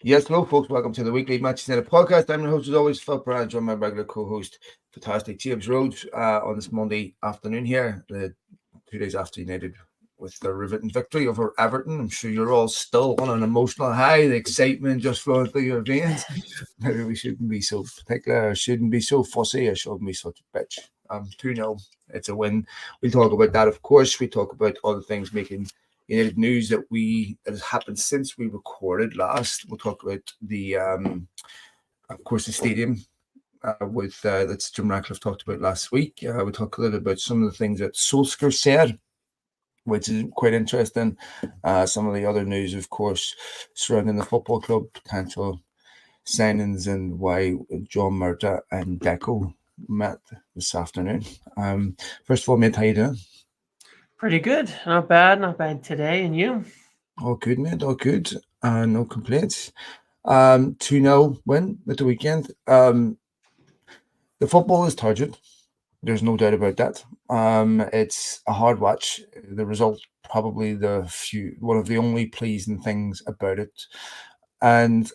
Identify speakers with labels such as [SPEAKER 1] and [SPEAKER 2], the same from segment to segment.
[SPEAKER 1] Yes, hello, folks. Welcome to the weekly Manchester United podcast. I'm your host, as always, Phil Perrin, joined by my regular co-host, fantastic James Rhodes, on this Monday afternoon here, 2 days after United with their riveting victory over Everton. I'm sure you're all still on an emotional high, the excitement just flowing through your veins. Maybe we shouldn't be so particular, or shouldn't be so fussy, or shouldn't be such a bitch. 2-0, it's a win. We'll talk about that, of course. We talk about other things making United news that has happened since we recorded last. We'll talk about of course, the stadium that Jim Ratcliffe talked about last week. We'll talk a little about some of the things that Solskjaer said, which is quite interesting. Some of the other news, of course, surrounding the football club, potential signings, and why John Murta and Deco met this afternoon. First of all, mate, how you doing?
[SPEAKER 2] Pretty good. Not bad today. And you?
[SPEAKER 1] All good, mate. All good. No complaints. 2-0 win at the weekend. The football is turgid. There's no doubt about that. It's a hard watch. The result probably one of the only pleasing things about it. And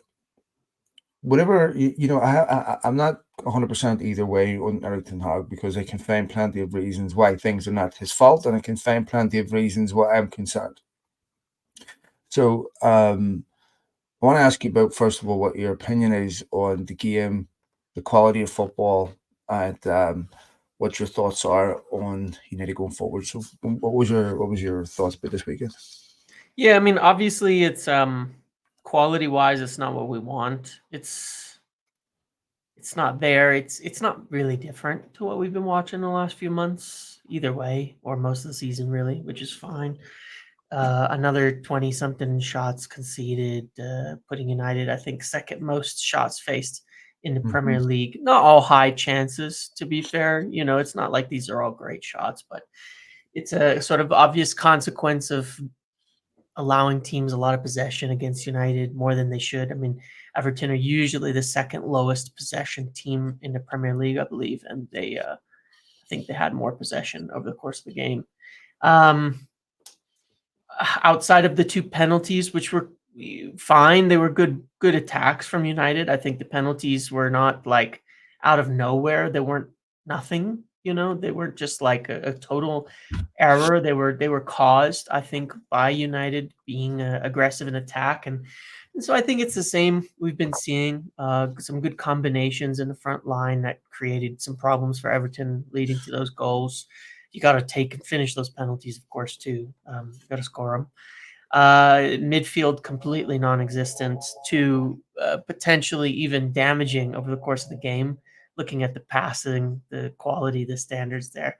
[SPEAKER 1] whatever I'm not 100% either way on Eric Ten Hag, because I can find plenty of reasons why things are not his fault, and I can find plenty of reasons why I'm concerned. So I want to ask you about, first of all, what your opinion is on the game, the quality of football, and what your thoughts are on United going forward. So what was your thoughts about this weekend?
[SPEAKER 2] Yeah, I mean, obviously it's quality wise, it's not what we want. It's not there. It's not really different to what we've been watching the last few months, either way, or most of the season really, which is fine. Another 20 something shots conceded, putting United, I think, second most shots faced in the Premier League. Not all high chances, to be fair. It's not like these are all great shots, but it's a sort of obvious consequence of allowing teams a lot of possession against United, more than they should. I mean, Everton are usually the second lowest possession team in the Premier League, I believe, and I think they had more possession over the course of the game. Outside of the two penalties, which were fine, they were good attacks from United. I think the penalties were not like out of nowhere. They weren't nothing. They weren't just like a total error. They were caused, I think, by United being aggressive in attack, and so I think it's the same we've been seeing. Some good combinations in the front line that created some problems for Everton, leading to those goals. You got to take and finish those penalties, of course, too. You got to score them. Midfield completely non-existent to potentially even damaging over the course of the game. Looking at the passing, the quality, the standards there,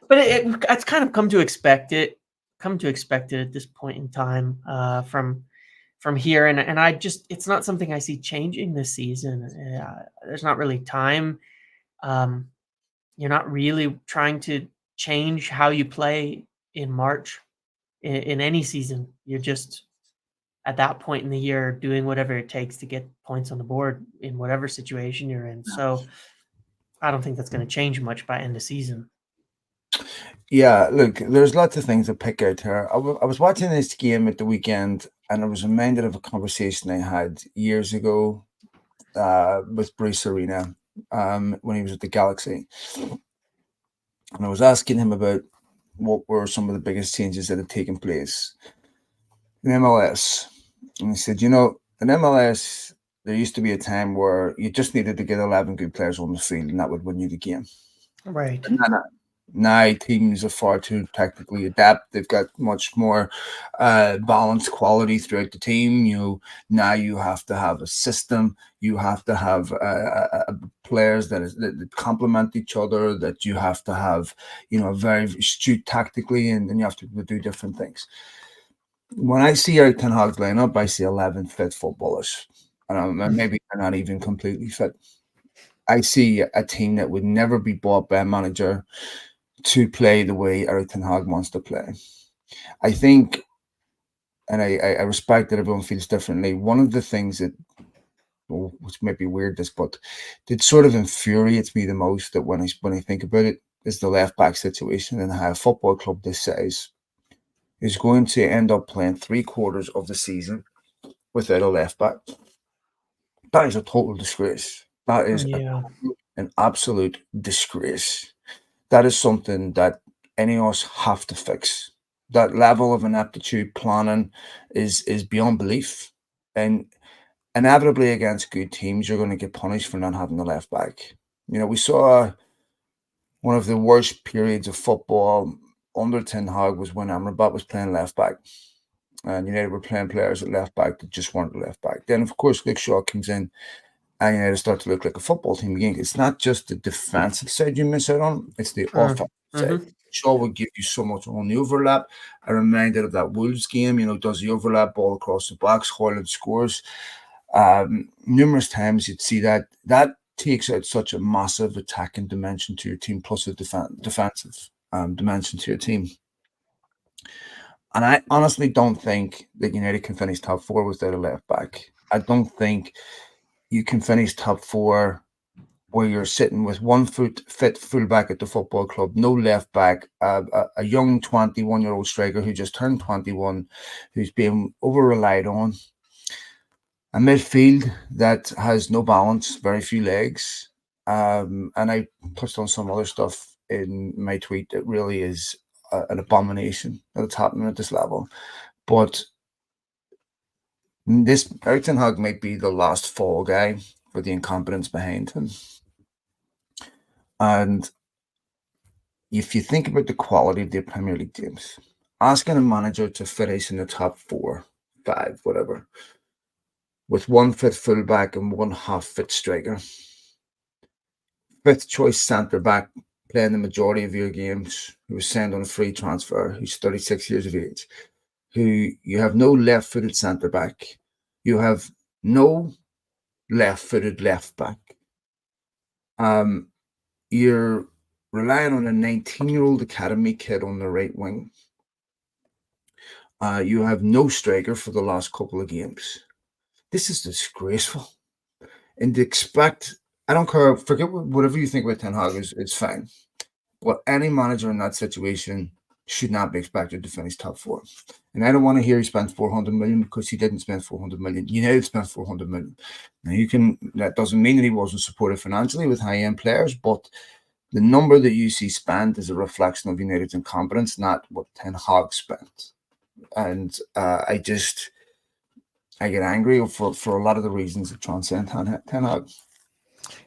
[SPEAKER 2] but it's kind of come to expect it. Come to expect it at this point in time from here, and it's not something I see changing this season. There's not really time. You're not really trying to change how you play in March in any season. You're just at that point in the year doing whatever it takes to get points on the board in whatever situation you're in. So I don't think that's going to change much by end of season.
[SPEAKER 1] Yeah, look, there's lots of things to pick out here. I was watching this game at the weekend, and I was reminded of a conversation I had years ago with Bruce Arena when he was at the Galaxy. And I was asking him about what were some of the biggest changes that had taken place in MLS. And he said, in MLS, there used to be a time where you just needed to get 11 good players on the field, and that would win you the game.
[SPEAKER 2] Right.
[SPEAKER 1] Now teams are far too technically adept. They've got much more balanced quality throughout the team. Now you have to have a system. You have to have players that complement each other. That you have to have, very astute tactically, and you have to do different things. When I see Eric Ten Hag's lineup, I see 11 fit footballers, and maybe they're not even completely fit. I see a team that would never be bought by a manager to play the way Eric Ten Hag wants to play. I think, and I respect that everyone feels differently. One of the things that, which might be weird, but that sort of infuriates me the most, that when I think about it, is the left back situation, and how a football club this size is going to end up playing 3/4 of the season without a left back. That is a total disgrace. That is
[SPEAKER 2] Yeah.
[SPEAKER 1] an absolute disgrace. That is something that any of us have to fix. That level of ineptitude planning is beyond belief, and inevitably against good teams, you're going to get punished for not having the left back. We saw one of the worst periods of football under Ten Hag was when Amrabat was playing left back, and United were playing players at left back that just weren't left back. Then, of course, Luke Shaw comes in, and United start to look like a football team again. It's not just the defensive side you miss out on; it's the offensive side.
[SPEAKER 2] Mm-hmm.
[SPEAKER 1] Shaw would give you so much on the overlap. I'm reminded of that Wolves game. Does the overlap ball across the box, Hoyland scores. Numerous times you'd see that takes out such a massive attacking dimension to your team, plus a defensive dimension to your team. And I honestly don't think that United can finish top four without a left back. I don't think you can finish top four where you're sitting with 1 foot fit fullback at the football club, no left back, a young 21-year-old striker who just turned 21, who's being over relied on, a midfield that has no balance, very few legs. And I touched on some other stuff in my tweet that really is an abomination that's happening at this level. But this Erik ten Hag might be the last fall guy for the incompetence behind him. And if you think about the quality of the Premier League teams, asking a manager to finish in the top 4, 5, whatever, with 1 fit fullback and 1 half-fit striker, 5th choice centre-back playing the majority of your games, who was signed on a free transfer, who's 36 years of age, who you have no left-footed centre-back, you have no left-footed left-back. You're relying on a 19-year-old academy kid on the right wing. You have no striker for the last couple of games. This is disgraceful. And to expect, I don't care, forget whatever you think about Ten Hag is fine. But any manager in that situation should not be expected to finish top 4. And I don't want to hear he spent 400 million, because he didn't spend 400 million. United spent 400 million. Now that doesn't mean that he wasn't supported financially with high-end players, but the number that you see spent is a reflection of United's incompetence, not what Ten Hag spent. And I get angry for a lot of the reasons that transcend Ten Hag.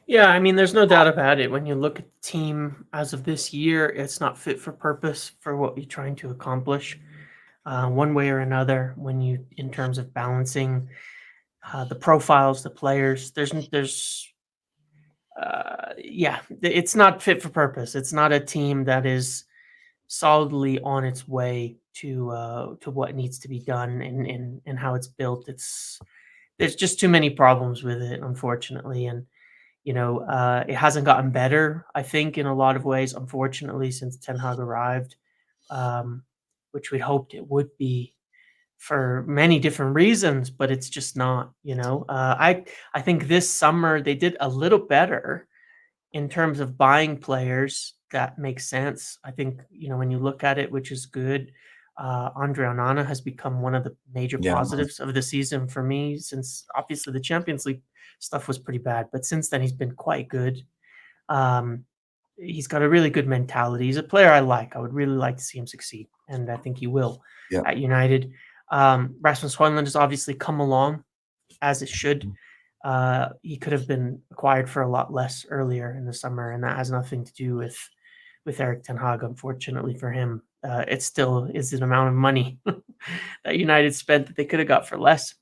[SPEAKER 2] Yeah, I mean, there's no doubt about it. When you look at the team as of this year, it's not fit for purpose for what you're trying to accomplish, one way or another. In terms of balancing the profiles, the players, it's not fit for purpose. It's not a team that is solidly on its way to what needs to be done and how it's built. There's just too many problems with it, unfortunately, and it hasn't gotten better, I think, in a lot of ways, unfortunately, since Ten Hag arrived, which we'd hoped it would be for many different reasons, but it's just not. I think this summer they did a little better in terms of buying players that make sense. I think, when you look at it, which is good, Andre Onana has become one of the major positives of the season for me, since obviously the Champions League stuff was pretty bad, but since then he's been quite good. He's got a really good mentality. He's a player I like. I would really like to see him succeed, and I think he will at United. Rasmus Højlund has obviously come along as it should. He could have been acquired for a lot less earlier in the summer, and that has nothing to do with Erik ten Hag, unfortunately for him. It still is an amount of money that United spent that they could have got for less.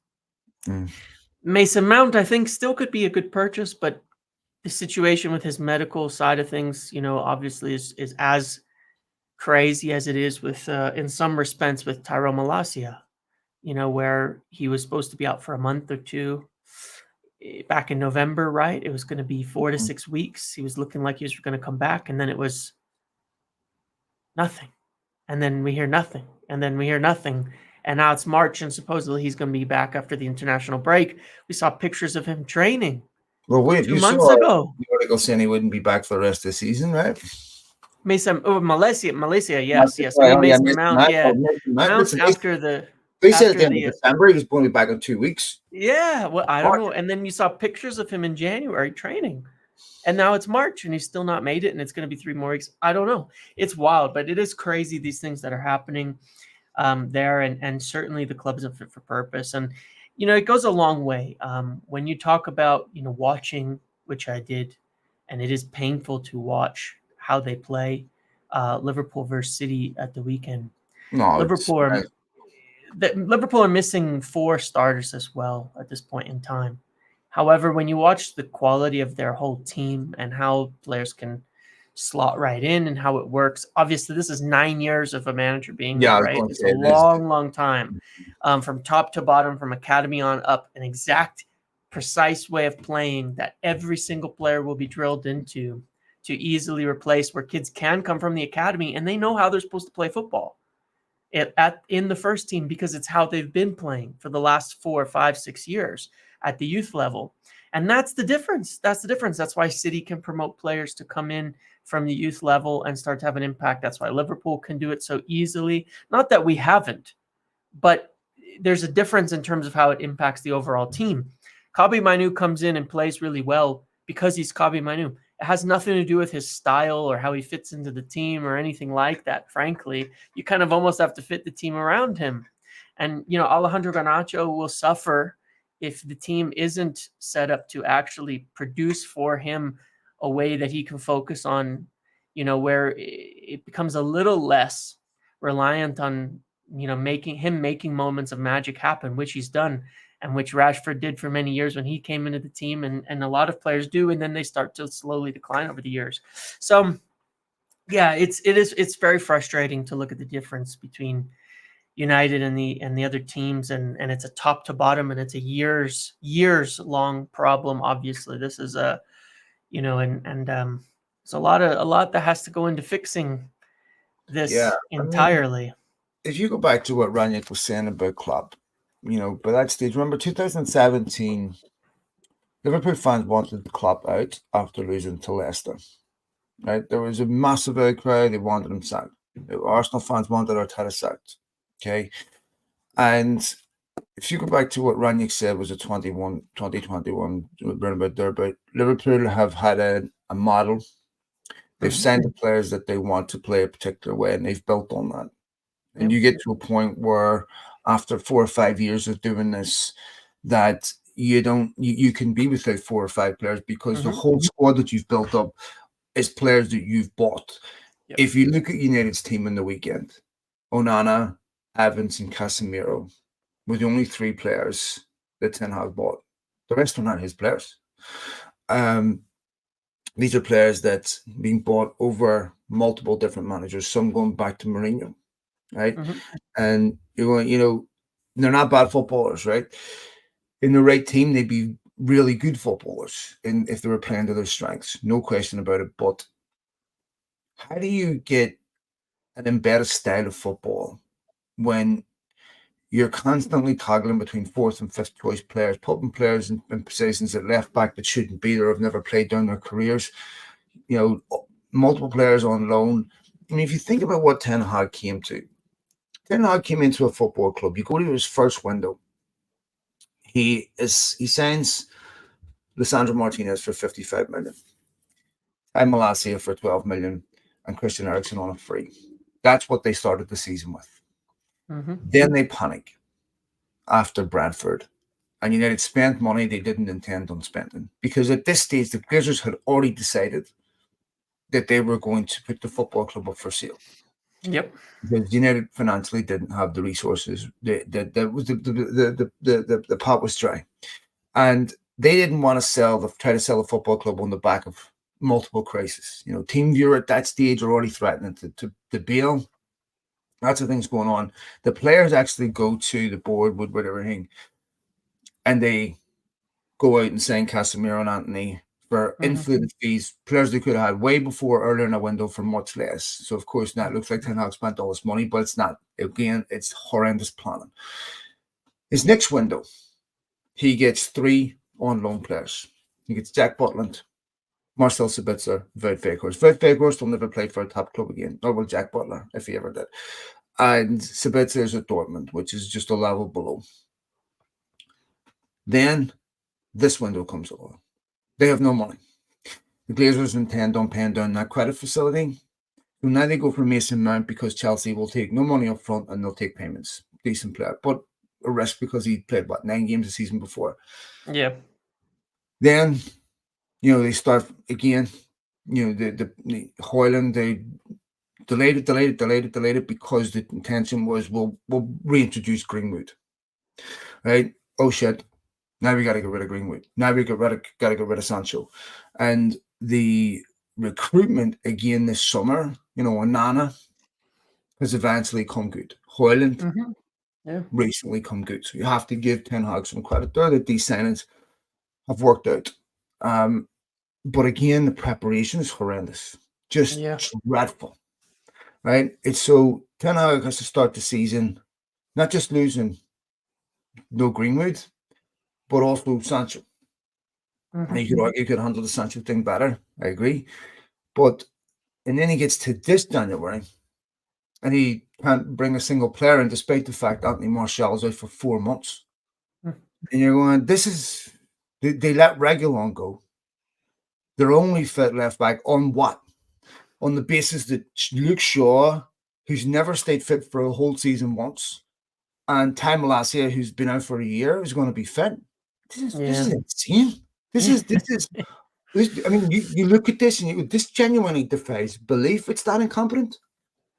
[SPEAKER 2] Mason Mount, I think, still could be a good purchase, but the situation with his medical side of things, obviously is as crazy as it is with, in some respects, with Tyrell Malacia, where he was supposed to be out for a month or two back in November, right? It was going to be 4 to 6 weeks. He was looking like he was going to come back, and then it was nothing. And then we hear nothing. And then we hear nothing. And now it's March, and supposedly he's going to be back after the international break. We saw pictures of him training.
[SPEAKER 1] Well, wait,
[SPEAKER 2] 2 months ago.
[SPEAKER 1] The article saying he wouldn't be back for the rest of the season, right?
[SPEAKER 2] Malaysia, yes. I mean, Mason Mount, yeah. Mount after the
[SPEAKER 1] They said at the
[SPEAKER 2] after
[SPEAKER 1] end of
[SPEAKER 2] the
[SPEAKER 1] December he was going to be back in 2 weeks.
[SPEAKER 2] yeah. Well, I don't
[SPEAKER 1] March.
[SPEAKER 2] know. And then you saw pictures of him in January training, and now it's March, and he's still not made it, and it's going to be 3 more weeks. I don't know. It's wild, but it is crazy these things that are happening there, and certainly the club isn't fit for purpose. And it goes a long way when you talk about watching, which I did, and it is painful to watch how they play Liverpool versus City at the weekend.
[SPEAKER 1] No, it's
[SPEAKER 2] Liverpool are Liverpool are missing 4 starters as well at this point in time. However, when you watch the quality of their whole team and how players can slot right in and how it works, obviously this is 9 years of a manager being
[SPEAKER 1] yeah.
[SPEAKER 2] there,
[SPEAKER 1] I was
[SPEAKER 2] right?
[SPEAKER 1] going to
[SPEAKER 2] It's
[SPEAKER 1] say
[SPEAKER 2] a
[SPEAKER 1] it is.
[SPEAKER 2] long time, from top to bottom, from academy on up, an exact, precise way of playing that every single player will be drilled into to easily replace, where kids can come from the academy and they know how they're supposed to play football in the first team, because it's how they've been playing for the last 4, 5, 6 years at the youth level. And that's the difference. That's why City can promote players to come in from the youth level and start to have an impact. That's why Liverpool can do it so easily. Not that we haven't, but there's a difference in terms of how it impacts the overall team. Kobbie Mainoo comes in and plays really well because he's Kobbie Mainoo. It has nothing to do with his style or how he fits into the team or anything like that. Frankly, you kind of almost have to fit the team around him. And, Alejandro Garnacho will suffer if the team isn't set up to actually produce for him a way that he can focus on, where it becomes a little less reliant on, making moments of magic happen, which he's done and which Rashford did for many years when he came into the team, and a lot of players do, and then they start to slowly decline over the years. So yeah, it's very frustrating to look at the difference between United and the other teams, and it's a top to bottom, and it's a years long problem. Obviously, this is and there's a lot that has to go into fixing
[SPEAKER 1] Yeah,
[SPEAKER 2] this
[SPEAKER 1] I mean,
[SPEAKER 2] entirely.
[SPEAKER 1] if you go back to what Ranić was saying about Klopp, by that stage, remember 2017, Liverpool fans wanted Klopp out after losing to Leicester, right? There was a massive outcry. They wanted him sacked. The Arsenal fans wanted Arteta sacked, okay? And if you go back to what Ranić said was a 2021 roundabout there, but Liverpool have had a model. They've signed the players that they want to play a particular way, and they've built on that. And you get to a point where after 4 or 5 years of doing this, that you can be without 4 or 5 players because the whole squad that you've built up is players that you've bought.
[SPEAKER 2] Yep.
[SPEAKER 1] If you look at United's team in the weekend, Onana, Evans, and Casemiro were the only 3 players that Ten Hag bought. The rest are not his players. These are players that's being bought over multiple different managers, some going back to Mourinho, right? And you're going, they're not bad footballers, right? In the right team, they'd be really good footballers if they were playing to their strengths, no question about it. But how do you get an embedded style of football when you're constantly toggling between 4th and 5th choice players, putting players in positions at left back that shouldn't be there, have never played down their careers, multiple players on loan. I mean, if you think about what Ten Hag came to, Ten Hag came into a football club. You go to his first window. He signs Lisandro Martinez for 55 million, Malacia for 12 million, and Christian Eriksen on a free. That's what they started the season with. Then they panic after Bradford, and United spent money they didn't intend on spending, because at this stage the Glazers had already decided that they were going to put the football club up for sale.
[SPEAKER 2] Yep.
[SPEAKER 1] Because United financially didn't have the resources. The pot was dry, and they didn't want to try to sell the football club on the back of multiple crises. Team viewer at that stage are already threatening to bail. Lots of things going on. The players actually go to the board with everything, and they go out and sign Casemiro and Antony for inflated fees, players they could have had way before earlier in a window for much less. So, of course, that looks like Ten Hag spent all this money, but it's not. Again, it's horrendous planning. His next window, he gets 3 on loan players. He gets Jack Butland, Marcel Sabitzer, Wout Weghorst. Wout Weghorst will never play for a top club again, or will Jack Butler, if he ever did. and Sabitzer's at Dortmund, which is just a level below. Then this window comes along. They have no money. The Glazers intend on paying down that credit facility. So now they go for Mason Mount because Chelsea will take no money up front and they'll take payments. Decent player, but a risk because he played, 9 games a season before.
[SPEAKER 2] Yeah.
[SPEAKER 1] Then, they start again. The Hoyland, they delayed it because the intention was we'll reintroduce Greenwood. Right? Oh shit. Now we got to get rid of Greenwood. Now we got to get rid of Sancho. And the recruitment again this summer, Onana has eventually come good. Hoyland recently come good. So you have to give Ten Hag some credit there that these signings have worked out. But again, the preparation is horrendous. Just dreadful. Right? It's so Ten Hag has to start the season not just losing no Greenwood, but also Sancho. And you could argue you could handle the Sancho thing better. I agree. And then he gets to this January and he can't bring a single player in despite the fact Anthony Martial is out for 4 months. And you're going, they let Reguilon go. Their only fit left back on what? On the basis that Luke Shaw, who's never stayed fit for a whole season once, and Ty Malacia, who's been out for a year, is going to be fit. This is insane. This is. I mean, you look at this and this genuinely defies belief. It's that incompetent.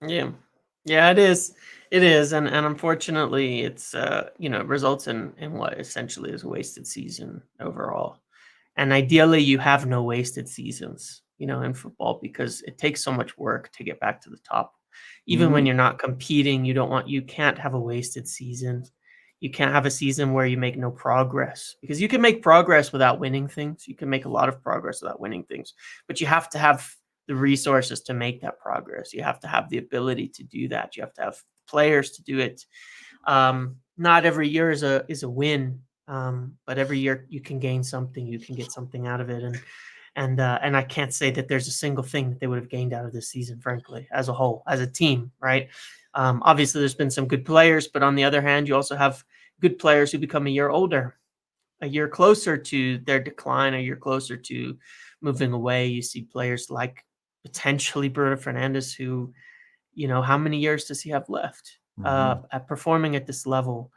[SPEAKER 2] Yeah, it is. It is, and unfortunately, it's results in what essentially is a wasted season overall. And ideally, you have no wasted seasons, in football, because it takes so much work to get back to the top. Even when you're not competing, you can't have a wasted season. You can't have a season where you make no progress, because you can make progress without winning things. You can make a lot of progress without winning things, but you have to have the resources to make that progress. You have to have the ability to do that. You have to have players to do it. Not every year is a win, but every year you can gain something. You can get something out of it, and I can't say that there's a single thing that they would have gained out of this season, frankly, as a whole, as a team, right? Obviously, there's been some good players, but on the other hand, you also have good players who become a year older, a year closer to their decline, a year closer to moving away. You see players like potentially Bruno Fernandes, who, how many years does he have left at performing at this level?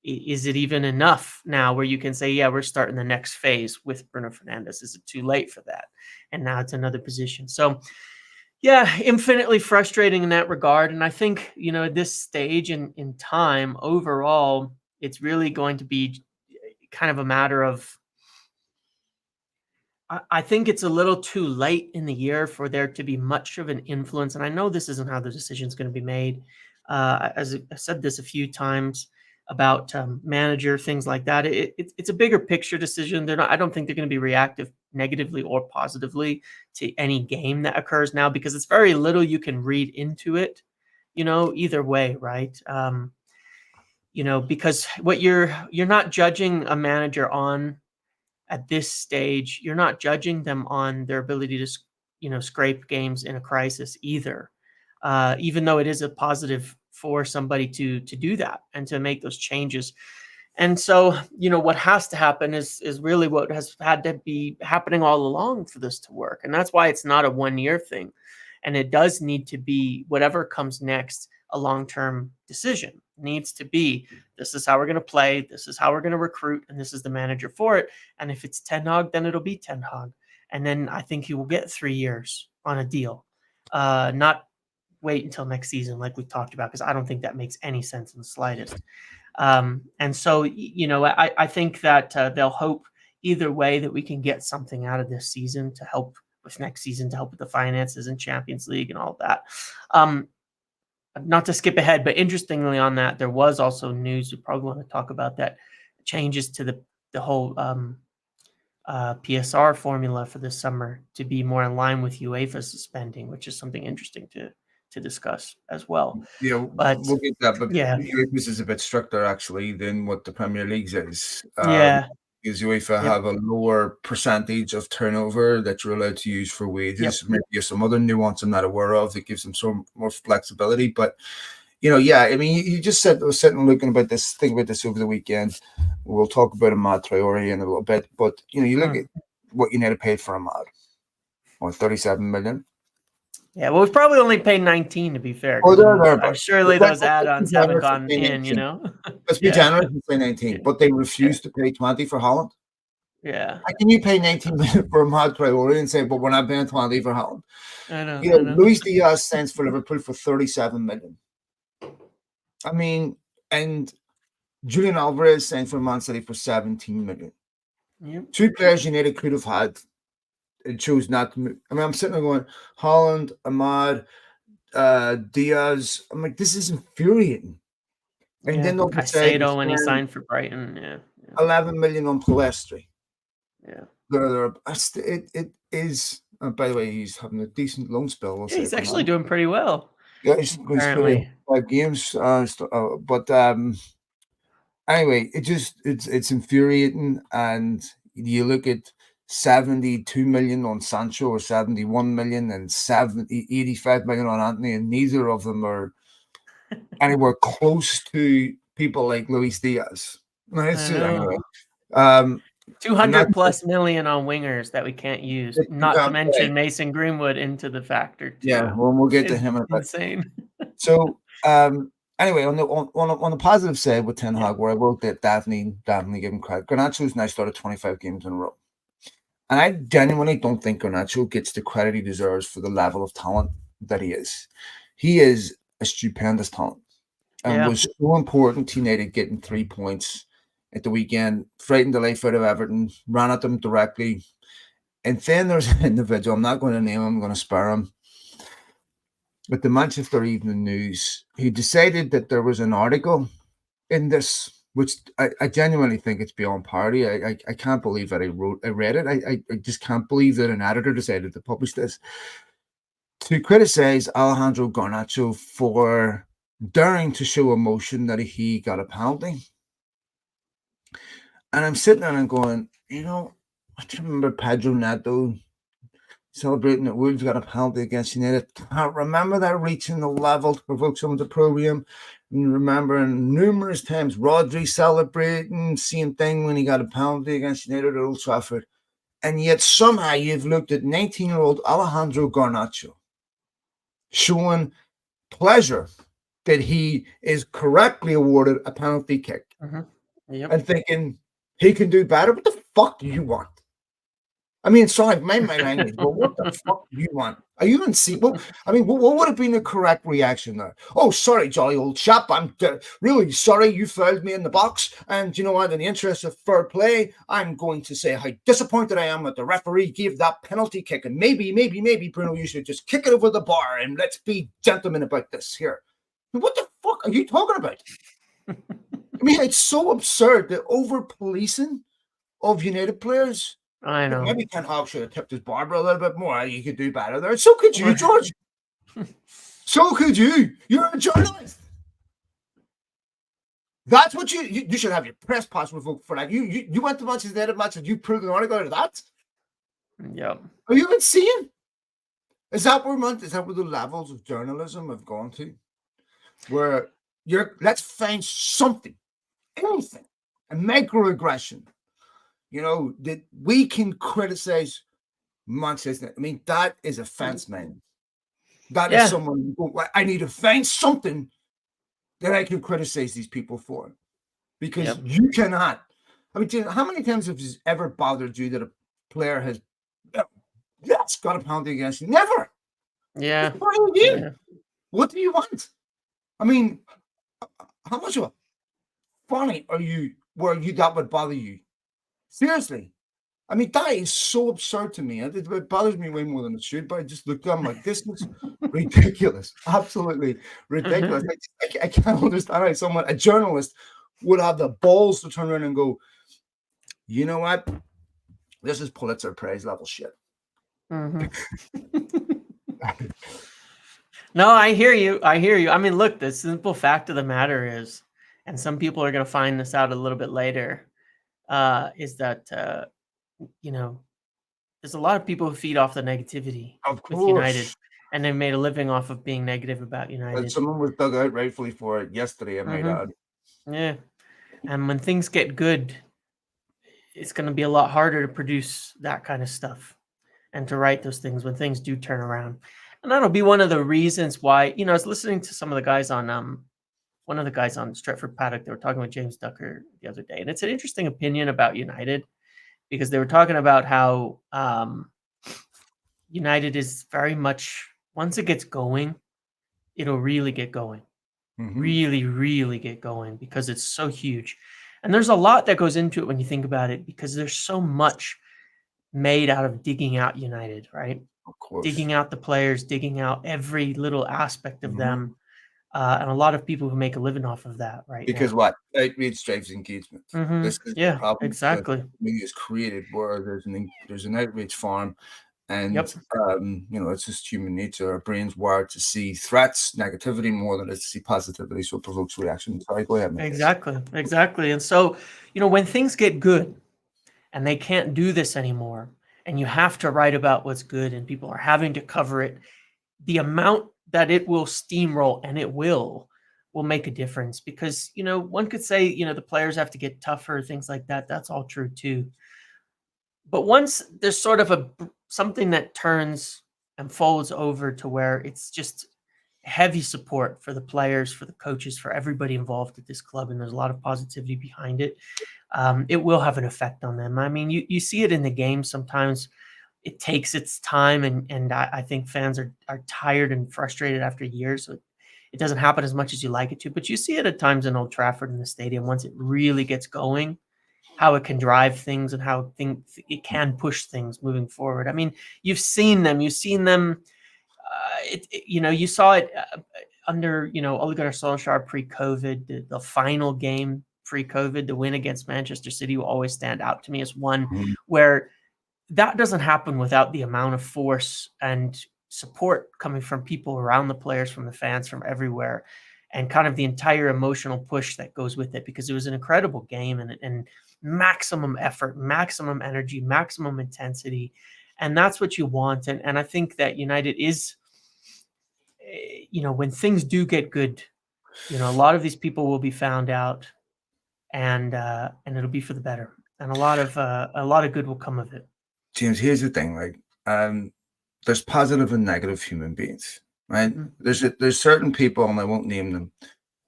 [SPEAKER 2] Is it even enough now where you can say, yeah, we're starting the next phase with Bruno Fernandes? Is it too late for that? And now it's another position. So, yeah, infinitely frustrating in that regard. And I think, at this stage in time, overall, it's really going to be kind of a matter of, I think it's a little too late in the year for there to be much of an influence. And I know this isn't how the decision is going to be made. As I said this a few times about manager, things like that. It's a bigger picture decision. I don't think they're going to be reactive negatively or positively to any game that occurs now, because it's very little you can read into it, either way, right? Because what you're not judging a manager on at this stage, you're not judging them on their ability to, scrape games in a crisis either. Even though it is a positive for somebody to do that and to make those changes. And so, what has to happen is really what has had to be happening all along for this to work. And that's why it's not a 1-year thing. And it does need to be, whatever comes next, a long-term decision. It needs to be, this is how we're going to play, this is how we're going to recruit, and this is the manager for it. And if it's Ten Hag, then it'll be Ten Hag. And then I think he will get 3 years on a deal. Not wait until next season like we talked about, because I don't think that makes any sense in the slightest. And so, I think that they'll hope either way that we can get something out of this season to help with next season, to help with the finances and Champions League and all that. Not to skip ahead, but interestingly on that, there was also news, we probably want to talk about that, changes to the whole PSR formula for this summer to be more in line with UEFA suspending, which is something interesting to discuss as well.
[SPEAKER 1] But we'll get that. But
[SPEAKER 2] yeah,
[SPEAKER 1] this is a bit stricter actually than what the Premier League's is.
[SPEAKER 2] Yeah.
[SPEAKER 1] because UEFA
[SPEAKER 2] Yep.
[SPEAKER 1] have a lower percentage of turnover that you're allowed to use for wages. Maybe there's some other nuance I'm not aware of that gives them some more flexibility. But yeah, I mean, you just said I was sitting looking about this, thinking about this over the weekend. We'll talk about Ahmad Traore in a little bit, but you look at what United paid for Ahmad, 37 million.
[SPEAKER 2] Yeah, well, we've probably only paid 19 to be fair.
[SPEAKER 1] Oh, there,
[SPEAKER 2] surely those add-ons haven't gone in,
[SPEAKER 1] Let's be generous and say 19, but they refused to pay 20 for Holland.
[SPEAKER 2] Yeah.
[SPEAKER 1] How can you pay 19 million for Ahmad Traore and say, but we're not paying 20 for Holland?
[SPEAKER 2] I know.
[SPEAKER 1] Luis Diaz signs for Liverpool for 37 million. I mean, and Julian Alvarez signed for Man City for 17 million.
[SPEAKER 2] Yep.
[SPEAKER 1] Two players United could have had and chose not to move. I mean, I'm sitting there going, Holland, Ahmad, Diaz. I'm like, this is infuriating. And then they'll decide
[SPEAKER 2] Caicedo when he signed for Brighton, yeah.
[SPEAKER 1] 11 million on Palestri.
[SPEAKER 2] Yeah.
[SPEAKER 1] It is. By the way, he's having a decent loan spell.
[SPEAKER 2] He's actually doing pretty well.
[SPEAKER 1] Yeah, he's playing 5 games. But anyway, it's infuriating. And you look at 72 million on Sancho or 71 million and 85 million on Anthony, and neither of them are anywhere close to people like Luis Diaz. Anyway.
[SPEAKER 2] 200 plus million on wingers that we can't use, not to mention Mason Greenwood into the factor too.
[SPEAKER 1] Yeah, well, we'll get to him.
[SPEAKER 2] Insane.
[SPEAKER 1] So anyway, on the positive side with Ten Hag, where I will definitely give him credit. Garnacho's now started 25 games in a row, and I genuinely don't think Garnacho gets the credit he deserves for the level of talent that he is. He is a stupendous talent, and was so important to United getting 3 points at the weekend, frightened the life out of Everton, ran at them directly. And then there's an individual, I'm not going to name him, I'm going to spare him, but the Manchester Evening News, he decided that there was an article in this, which I genuinely think it's beyond parody. I can't believe that I read it. I just can't believe that an editor decided to publish this, to criticize Alejandro Garnacho for daring to show emotion that he got a penalty. And I'm sitting there and I'm going, I can remember Pedro Neto celebrating that Wolves got a penalty against United. I remember that reaching the level to provoke someone to program. And remembering numerous times Rodri celebrating, same thing when he got a penalty against United at Old Trafford. And yet somehow you've looked at 19-year-old Alejandro Garnacho showing pleasure that he is correctly awarded a penalty kick. And thinking, he can do better. What the fuck do you want? I mean, sorry, my language, but what the fuck do you want? Are you in sequel? I mean, what would have been the correct reaction there? Oh, sorry, jolly old chap. I'm really sorry you fouled me in the box. And you know what? In the interest of fair play, I'm going to say how disappointed I am that the referee gave that penalty kick. And maybe, Bruno, you should just kick it over the bar and let's be gentlemen about this here. What the fuck are you talking about? I mean, it's so absurd, the over-policing of United players.
[SPEAKER 2] I know.
[SPEAKER 1] Maybe Ten Hag should have tipped his barber a little bit more. You could do better there. So could you, George. So could you. You're a journalist. That's what you should have your press pass revoked for that. You went to Manchester United match and you proved an article out of that?
[SPEAKER 2] Yep.
[SPEAKER 1] Are you insane? Is that where the levels of journalism have gone to? Where let's find something, anything, a microaggression, that we can criticize Manchester. I mean, that is offense, man. That is someone I need to find something that I can criticize these people for, because you cannot. I mean, how many times have it ever bothered you that a player has got a penalty against you? Never.
[SPEAKER 2] Yeah.
[SPEAKER 1] What do you do? What do you want? I mean, how much of a funny are you where that would bother you? Seriously. I mean, that is so absurd to me. It bothers me way more than it should, but I just looked at them like, this is ridiculous. Absolutely ridiculous. I can't understand how a journalist would have the balls to turn around and go, you know what? This is Pulitzer Prize level shit.
[SPEAKER 2] No, I hear you. I mean, look, the simple fact of the matter is, and some people are going to find this out a little bit later, is that you know there's a lot of people who feed off the negativity
[SPEAKER 1] Of
[SPEAKER 2] with United,
[SPEAKER 1] course.
[SPEAKER 2] and they made a living off of being negative about
[SPEAKER 1] And
[SPEAKER 2] United.
[SPEAKER 1] someone was dug out rightfully for it yesterday, I might
[SPEAKER 2] Hmm.
[SPEAKER 1] add.
[SPEAKER 2] Yeah, and when things get good, it's going to be a lot harder to produce that kind of stuff and to write those things when things do turn around. And that'll be one of the reasons why, I was listening to some of the guys on one of the guys on Stretford Paddock. They were talking with James Ducker the other day, and it's an interesting opinion about United because they were talking about how United is very much, once it gets going, it'll really get going,
[SPEAKER 1] Mm-hmm.
[SPEAKER 2] really, really get going because it's so huge. And there's a lot that goes into it when you think about it because there's so much made out of digging out United, right?
[SPEAKER 1] Of course.
[SPEAKER 2] Digging out the players, digging out every little aspect of
[SPEAKER 1] Mm-hmm.
[SPEAKER 2] them, and a lot of people who make a living off of that right
[SPEAKER 1] Because
[SPEAKER 2] now.
[SPEAKER 1] what? Outreach drives engagement. This is the
[SPEAKER 2] Yeah,
[SPEAKER 1] problem that
[SPEAKER 2] exactly.
[SPEAKER 1] media is created where there's an outreach farm, and
[SPEAKER 2] Yep,
[SPEAKER 1] it's just human nature. Our brains wired to see threats, negativity more than to see positivity, so it provokes reaction. Sorry, go ahead, Matthias.
[SPEAKER 2] exactly. And so, when things get good and they can't do this anymore, and you have to write about what's good, and people are having to cover it, the amount that it will steamroll, and it will make a difference because one could say the players have to get tougher, things like that. That's all true too. But once there's sort of something that turns and folds over to where it's just heavy support for the players, for the coaches, for everybody involved at this club, and there's a lot of positivity behind it, it will have an effect on them. I mean, you see it in the game sometimes. It takes its time, and I think fans are tired and frustrated after years. So it doesn't happen as much as you like it to, but you see it at times in Old Trafford in the stadium once it really gets going, how it can drive things and how it can push things moving forward. I mean, you've seen them. You've seen them. You saw it under Ole Gunnar Solskjaer pre-COVID, the final game pre-COVID, the win against Manchester City will always stand out to me as one
[SPEAKER 1] Mhm.
[SPEAKER 2] where that doesn't happen without the amount of force and support coming from people around the players, from the fans, from everywhere, and kind of the entire emotional push that goes with it because it was an incredible game and maximum effort, maximum energy, maximum intensity. And that's what you want. And I think that United is, when things do get good, a lot of these people will be found out, and it'll be for the better. And a lot of good will come of it.
[SPEAKER 1] James, here's the thing, right? There's positive and negative human beings, right?
[SPEAKER 2] Mhm.
[SPEAKER 1] There's certain people, and I won't name them,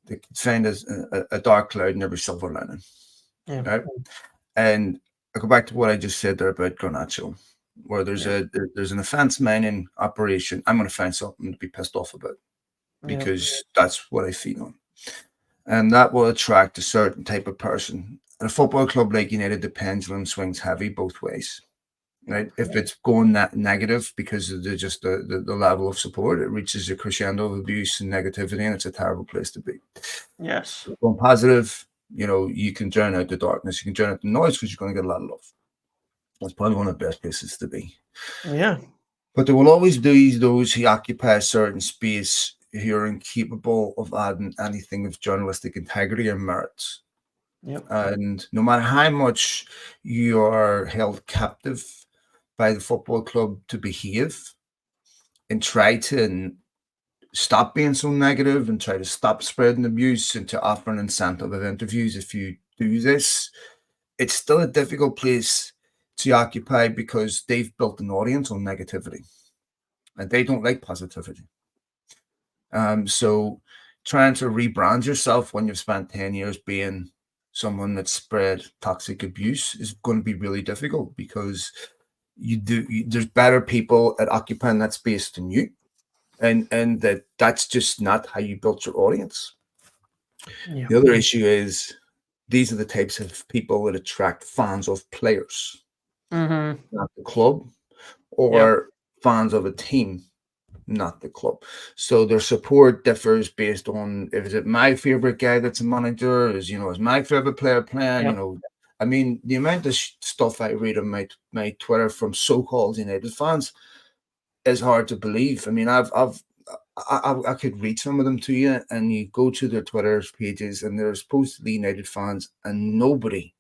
[SPEAKER 1] that find as a dark cloud in every silver lining,
[SPEAKER 2] Yeah.
[SPEAKER 1] right? And I go back to what I just said there about Garnacho, where
[SPEAKER 2] Yeah.
[SPEAKER 1] there's an offense mining operation. I'm going to find something to be pissed off about
[SPEAKER 2] Yeah.
[SPEAKER 1] because that's what I feed on, and that will attract a certain type of person. At a football club like United, the pendulum swings heavy both ways,
[SPEAKER 2] Yep.
[SPEAKER 1] right? If it's going that negative because of the level of support, it reaches a crescendo of abuse and negativity, and it's a terrible place to be.
[SPEAKER 2] Yes.
[SPEAKER 1] Going positive, you can drown out the darkness, you can drown out the noise because you're going to get a lot of love. That's probably one of the best places to be.
[SPEAKER 2] Yeah.
[SPEAKER 1] But there will always be those who occupy a certain space who are incapable of adding anything of journalistic integrity or merit.
[SPEAKER 2] Yep.
[SPEAKER 1] And no matter how much you are held captive by the football club to behave and try to stop being so negative and try to stop spreading abuse and to offer an incentive of interviews if you do this, it's still a difficult place to occupy because they've built an audience on negativity and they don't like positivity. So trying to rebrand yourself when you've spent 10 years being someone that spread toxic abuse is going to be really difficult because there's better people at occupying that space than you, and that's just not how you built your audience.
[SPEAKER 2] Yeah.
[SPEAKER 1] The other issue is these are the types of people that attract fans of players,
[SPEAKER 2] Mm-hmm.
[SPEAKER 1] not the club,
[SPEAKER 2] Yep.
[SPEAKER 1] or fans of a team, not the club. So their support differs based on if is it my favorite guy that's a manager, is my favorite player playing,
[SPEAKER 2] Yep.
[SPEAKER 1] I mean, the amount of stuff I read on my Twitter from so-called United fans is hard to believe. I mean, I could read some of them to you, and you go to their Twitter pages, and they're supposedly United fans, and nobody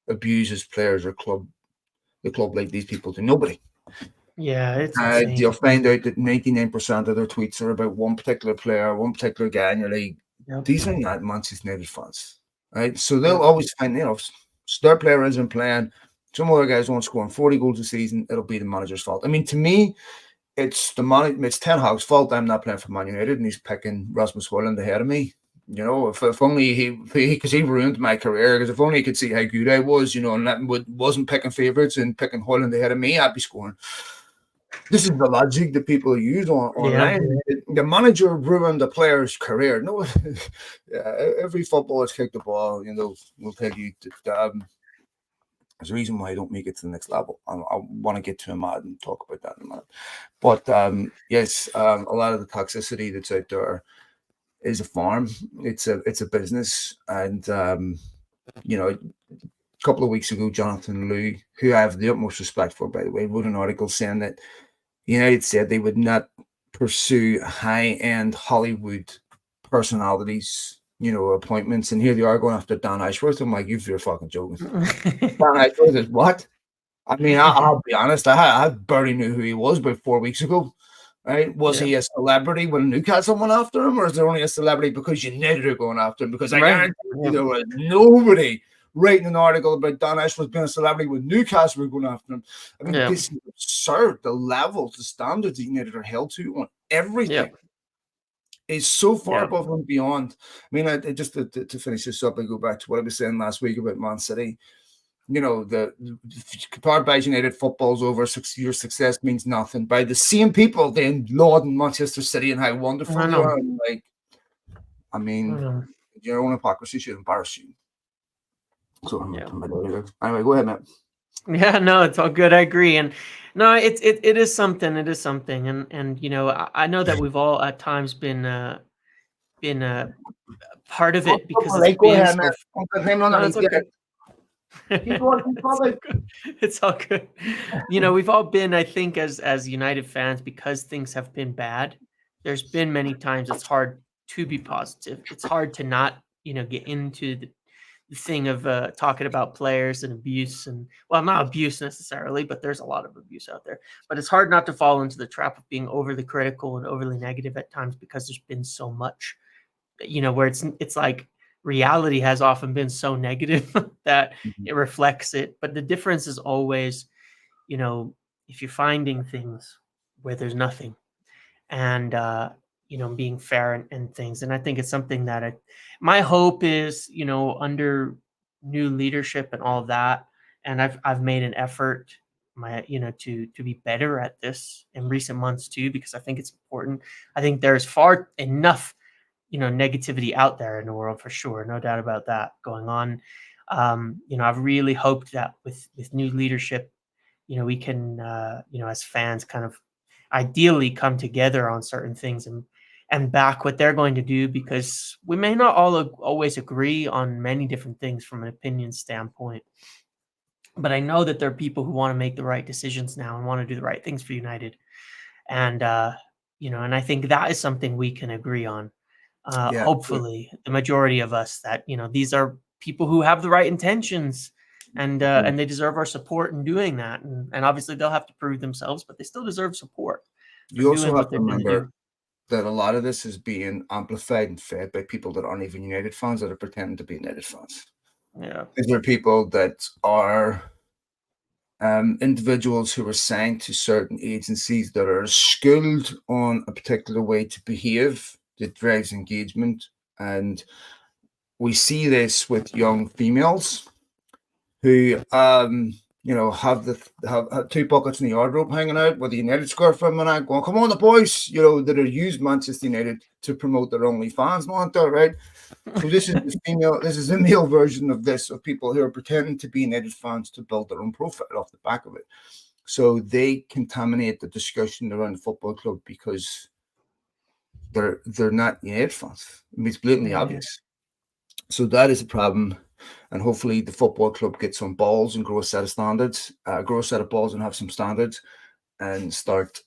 [SPEAKER 1] abuses players or the club like these people do? Nobody.
[SPEAKER 2] Yeah, it's insane.
[SPEAKER 1] You'll find out that 99% of their tweets are about one particular player, one particular guy in your league.
[SPEAKER 2] Yep.
[SPEAKER 1] These are not Manchester United fans, right? So they'll
[SPEAKER 2] Yep.
[SPEAKER 1] always find, star player isn't playing. Some other guys won't score 40 goals a season. It'll be the manager's fault. I mean, to me, it's it's Ten Hag's fault. I'm not playing for Man United, and he's picking Rasmus Hojlund ahead of me. If only because he ruined my career. Because if only he could see how good I was, and wasn't picking favourites and picking Hojlund ahead of me, I'd be scoring. This is the logic that people use online. Yeah. The manager ruined the player's career. No, every footballer's kicked the ball. Will tell you that there's a reason why I don't make it to the next level. I want to get to him and talk about that in a minute. But yes, a lot of the toxicity that's out there is a farm. It's a business, and a couple of weeks ago, Jonathan Liu, who I have the utmost respect for, by the way, wrote an article saying that United said they would not pursue high-end Hollywood personalities, appointments, and here they are going after Dan Ashworth. I'm like, you're fucking joking. Dan Ashworth is what? I mean, I'll be honest. I barely knew who he was about 4 weeks ago. Right? Was he a celebrity when Newcastle went after him, or is there only a celebrity because United are going after him? Because I guarantee you there was nobody writing an article about Dan Ashworth being a celebrity when Newcastle were going after him. I mean, this is absurd. The levels, the standards that United are held to on everything is so far above and beyond. I mean, just to finish this up, I go back to what I was saying last week about Man City. The Qatar buys United, football's over, your success means nothing. By the same people then lauding Manchester City and how wonderful they are. Like, I mean, your own hypocrisy should embarrass you. So anyway, go ahead, Matt.
[SPEAKER 2] Yeah, no, it's all good. I agree. And no, it is something. It is something. And I know that we've all at times been part of it because it's been so. It's okay. It's all good. We've all been, I think, as United fans, because things have been bad. There's been many times it's hard to be positive. It's hard to not, get into the thing of talking about players and abuse, and well, not abuse necessarily, but there's a lot of abuse out there. But it's hard not to fall into the trap of being overly critical and overly negative at times because there's been so much, where it's like reality has often been so negative that it reflects it. But the difference is always, if you're finding things where there's nothing, and being fair and things. And I think it's something that my hope is, under new leadership and all of that. And I've made an effort, to be better at this in recent months too, because I think it's important. I think there's far enough, negativity out there in the world for sure. No doubt about that going on. I've really hoped that with new leadership, we can, as fans kind of ideally come together on certain things and back what they're going to do, because we may not always agree on many different things from an opinion standpoint. But I know that there are people who want to make the right decisions now and want to do the right things for United. And, and I think that is something we can agree on. Hopefully the majority of us, that, these are people who have the right intentions, and they deserve our support in doing that. And obviously they'll have to prove themselves, but they still deserve support.
[SPEAKER 1] You also have to remember that a lot of this is being amplified and fed by people that aren't even United fans, that are pretending to be United fans.
[SPEAKER 2] Yeah.
[SPEAKER 1] These are people that are individuals who are signed to certain agencies that are schooled on a particular way to behave that drives engagement. And we see this with young females who have two buckets in the wardrobe hanging out with the United scarf from and going, come on, the boys, that are used Manchester United to promote their OnlyFans, not that, right? So this is the male version of this, of people who are pretending to be United fans to build their own profile off the back of it. So they contaminate the discussion around the football club because they're not United fans. I mean, it's blatantly obvious. So that is a problem. And hopefully the football club gets some balls and grow a set of standards, grow a set of balls and have some standards, and start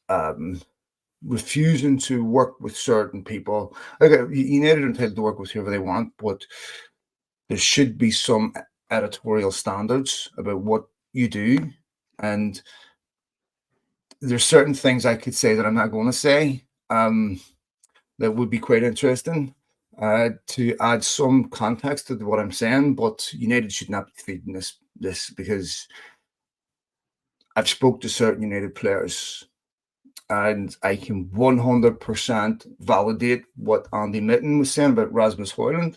[SPEAKER 1] refusing to work with certain people. Okay, United are entitled to work with whoever they want, but there should be some editorial standards about what you do, and there's certain things I could say that I'm not going to say. That would be quite interesting to add some context to what I'm saying. But United should not be feeding this because I've spoke to certain United players, and I can 100% validate what Andy Mitten was saying about Rasmus Højlund.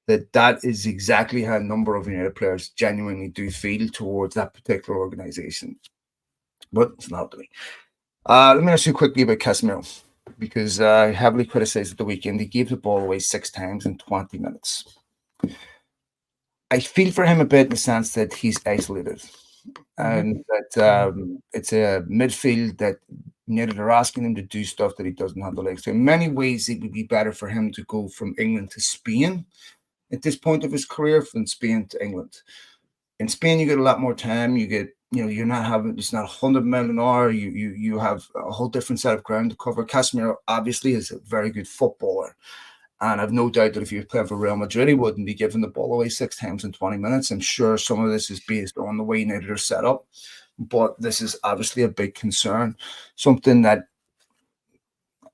[SPEAKER 1] That is exactly how a number of United players genuinely do feel towards that particular organization. But it's not up to me. Let me ask you quickly about Casemiro, because I heavily criticized at the weekend. He gave the ball away 6 times in 20 minutes. I feel for him a bit in the sense that he's isolated, and that it's a midfield that United are asking him to do stuff that he doesn't have the legs to. In many ways, it would be better for him to go from England to Spain at this point of his career than Spain to England. In Spain, you get a lot more time. You get, you're not having, it's not 100 miles an hour. You have a whole different set of ground to cover. Casemiro obviously is a very good footballer, and I've no doubt that if he was playing for Real Madrid, he wouldn't be giving the ball away 6 times in 20 minutes. I'm sure some of this is based on the way United are set up, but this is obviously a big concern. Something that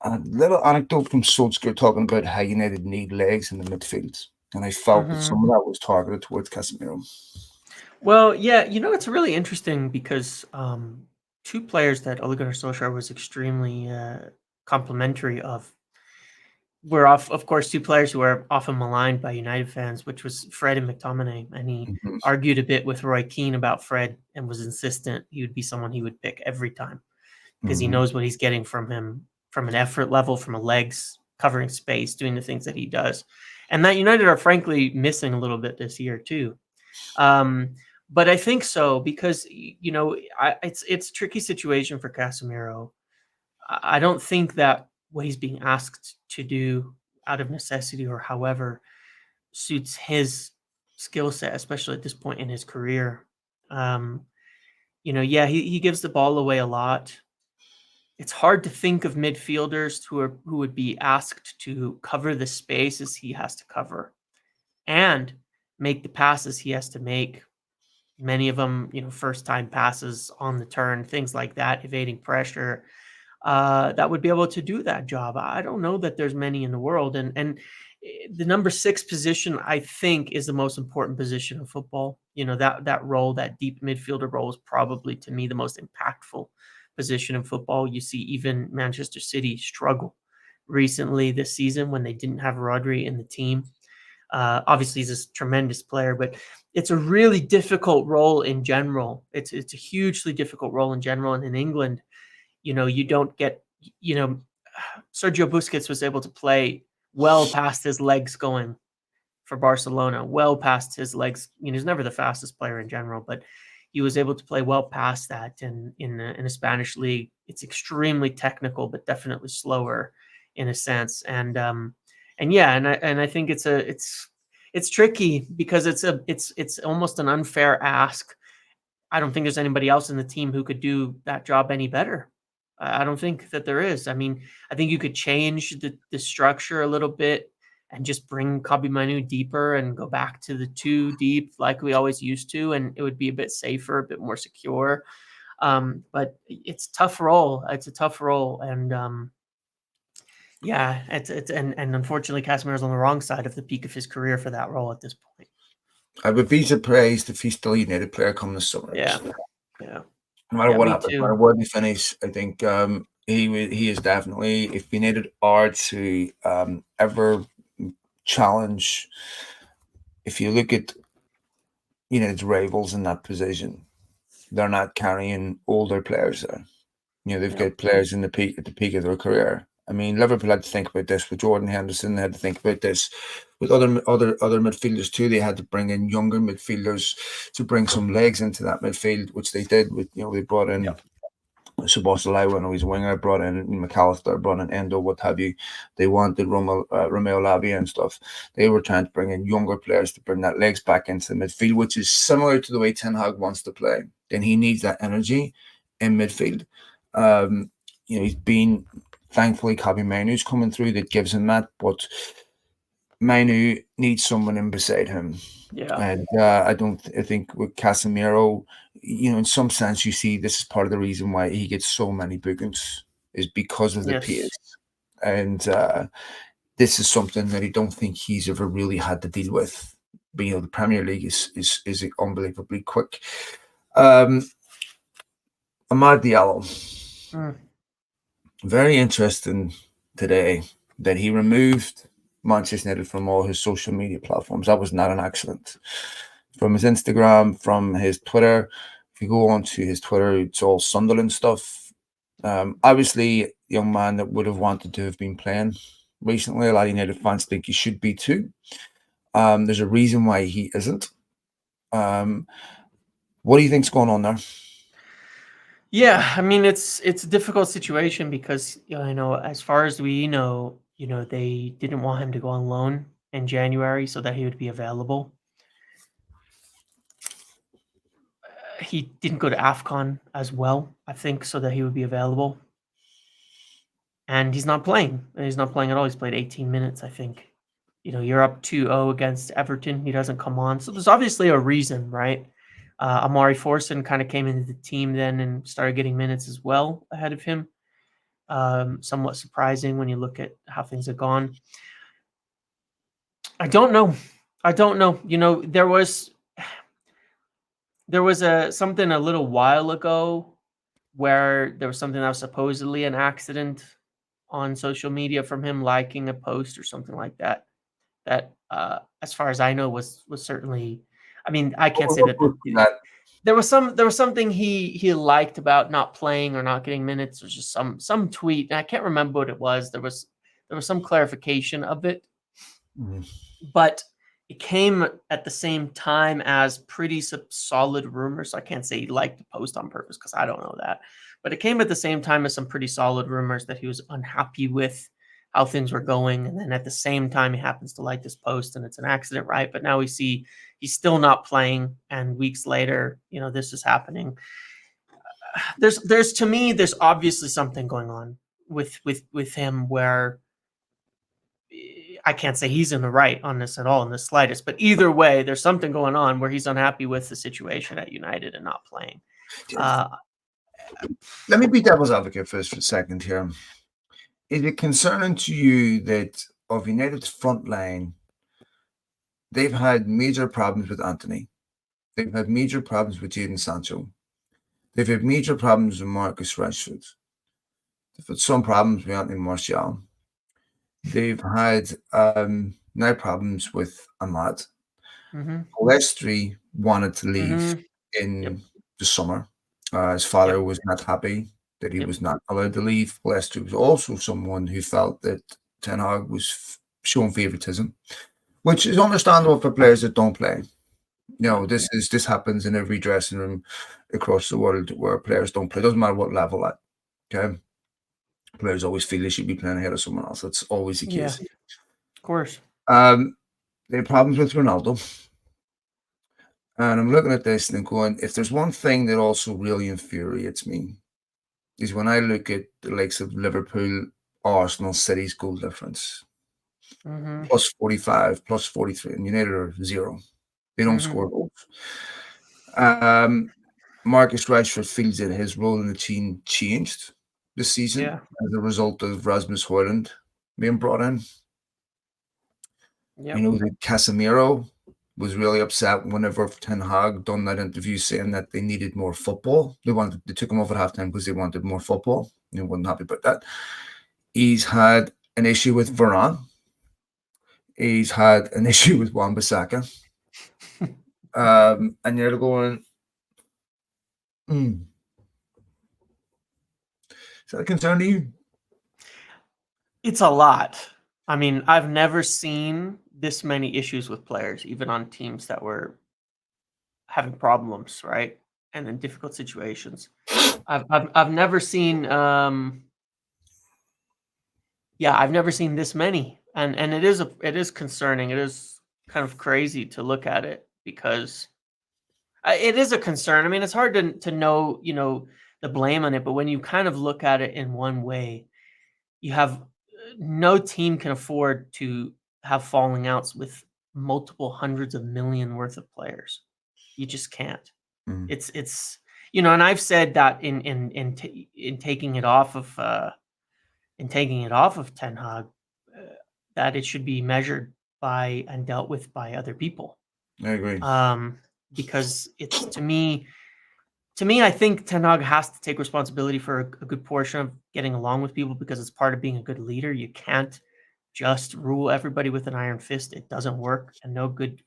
[SPEAKER 1] a little anecdote from Solskjaer talking about how United need legs in the midfield, and I felt that some of that was targeted towards Casemiro.
[SPEAKER 2] Well, yeah, it's really interesting because 2 players that Ole Gunnar Solskjaer was extremely complimentary of were, of course, 2 players who are often maligned by United fans, which was Fred and McTominay. And he argued a bit with Roy Keane about Fred and was insistent he would be someone he would pick every time because he knows what he's getting from him, from an effort level, from a legs, covering space, doing the things that he does. And that United are frankly missing a little bit this year too. But I think so because, it's a tricky situation for Casemiro. I don't think that what he's being asked to do out of necessity or however suits his skill set, especially at this point in his career. He gives the ball away a lot. It's hard to think of midfielders who would be asked to cover the spaces he has to cover and make the passes he has to make. Many of them, first time passes on the turn, things like that, evading pressure. That would be able to do that job. I don't know that there's many in the world. And the number 6 position, I think, is the most important position of football. That role, that deep midfielder role, is probably, to me, the most impactful position in football. You see even Manchester City struggle recently this season when they didn't have Rodri in the team. Obviously, he's a tremendous player, but it's a really difficult role in general. It's a hugely difficult role in general. And in England, you don't get, Sergio Busquets was able to play well past his legs going for Barcelona, well past his legs. He's never the fastest player in general, but he was able to play well past that. And in a Spanish league, it's extremely technical, but definitely slower in a sense. And I think it's tricky because it's almost an unfair ask. I don't think there's anybody else in the team who could do that job any better. I don't think that there is. I mean, I think you could change the structure a little bit and just bring Kobbie Mainoo deeper and go back to the 2 deep like we always used to, and it would be a bit safer, a bit more secure. But it's a tough role. It's a tough role, and and unfortunately, Casemiro's on the wrong side of the peak of his career for that role at this point.
[SPEAKER 1] I would be surprised if he's still a United player come this summer.
[SPEAKER 2] Yeah.
[SPEAKER 1] No matter what happens, no matter where we finish, I think he is definitely, if United are to ever challenge, if you look at United's rivals in that position, they're not carrying older players there. They've got players at the peak of their career. I mean, Liverpool had to think about this with Jordan Henderson. They had to think about this with other midfielders too. They had to bring in younger midfielders to bring some legs into that midfield, which they did. With they brought in Szoboszlai when he was a winger, brought in McAllister, brought in Endo, what have you. They wanted Romeo Lavia and stuff. They were trying to bring in younger players to bring that legs back into the midfield, which is similar to the way Ten Hag wants to play. Then he needs that energy in midfield. He's been, thankfully, Kobbie Mainoo's coming through that gives him that, but Manu needs someone in beside him.
[SPEAKER 2] Yeah.
[SPEAKER 1] And I think with Casemiro, in some sense, you see this is part of the reason why he gets so many bookings is because of the
[SPEAKER 2] Yes.
[SPEAKER 1] pace. And this is something that I don't think he's ever really had to deal with. But, the Premier League is unbelievably quick. Amad Diallo,
[SPEAKER 2] Mm.
[SPEAKER 1] very interesting today that he removed Manchester United from all his social media platforms. That was not an accident. From his Instagram, from his Twitter. If you go on to his Twitter, it's all Sunderland stuff. Obviously, young man that would have wanted to have been playing recently. A lot of United fans think he should be too. There's a reason why he isn't. What do you think's going on there?
[SPEAKER 2] Yeah, I mean it's a difficult situation because as far as we know, they didn't want him to go on loan in January so that he would be available. He didn't go to AFCON as well, I think, so that he would be available. And he's not playing. He's not playing at all. He's played 18 minutes, I think. You're up 2-0 against Everton. He doesn't come on. So there's obviously a reason, right? Amari Forson kind of came into the team then and started getting minutes as well ahead of him. Somewhat surprising when you look at how things have gone. I don't know. There was something a little while ago where there was something that was supposedly an accident on social media from him liking a post or something like that. That, as far as I know, was certainly. I mean, I can't say that there was something he liked about not playing or not getting minutes. It was just some tweet, and I can't remember what it was. There was some clarification of it, but it came at the same time as pretty solid rumors. So I can't say he liked the post on purpose because I don't know that, but it came at the same time as some pretty solid rumors that he was unhappy with how things were going, and then at the same time he happens to like this post, and it's an accident, right? But now we see he's still not playing, and weeks later, this is happening. There's to me, there's obviously something going on with him where I can't say he's in the right on this at all in the slightest, but either way, there's something going on where he's unhappy with the situation at United and not playing.
[SPEAKER 1] Let me be devil's advocate first for a second here. Is it concerning to you that of United's front line, they've had major problems with Anthony? They've had major problems with Jadon Sancho. They've had major problems with Marcus Rashford. They've had some problems with Anthony Martial. They've had now problems with Ahmad. Lestri wanted to leave in the summer. His father was not happy that he was not allowed to leave. Lestri was also someone who felt that Ten Hag was showing favoritism, which is understandable for players that don't play. This happens in every dressing room across the world where players don't play. It doesn't matter what level at. Okay, players always feel they should be playing ahead of someone else. That's always the case.
[SPEAKER 2] Yeah, of course.
[SPEAKER 1] They have problems with Ronaldo. And I'm looking at this and going, if there's one thing that also really infuriates me, is when I look at the likes of Liverpool, Arsenal, City's goal difference. Plus 45, plus 43, and United are 0. They don't score goals. Marcus Rashford feels that his role in the team changed this season as a result of Rasmus Højlund being brought in. I know that Casemiro was really upset whenever Ten Hag done that interview saying that they needed more football. They took him off at halftime because they wanted more football. He wasn't happy about that. He's had an issue with Varane. He's had an issue with Wan-Bissaka. And you're going, is that a concern to you?
[SPEAKER 2] It's a lot. I mean, I've never seen this many issues with players, even on teams that were having problems, right? And in difficult situations. I've never seen I've never seen this many. And it is concerning. It is kind of crazy to look at it because it is a concern. I mean, it's hard to know, the blame on it, but when you kind of look at it in one way, you have no team can afford to have falling outs with multiple hundreds of million worth of players. You just can't.
[SPEAKER 1] Mm.
[SPEAKER 2] It's and I've said that in taking it off of Ten Hag, that it should be measured by and dealt with by other people.
[SPEAKER 1] I agree.
[SPEAKER 2] Because it's to me, I think Ten Hag has to take responsibility for a good portion of getting along with people, because it's part of being a good leader. You can't just rule everybody with an iron fist. It doesn't work, and no good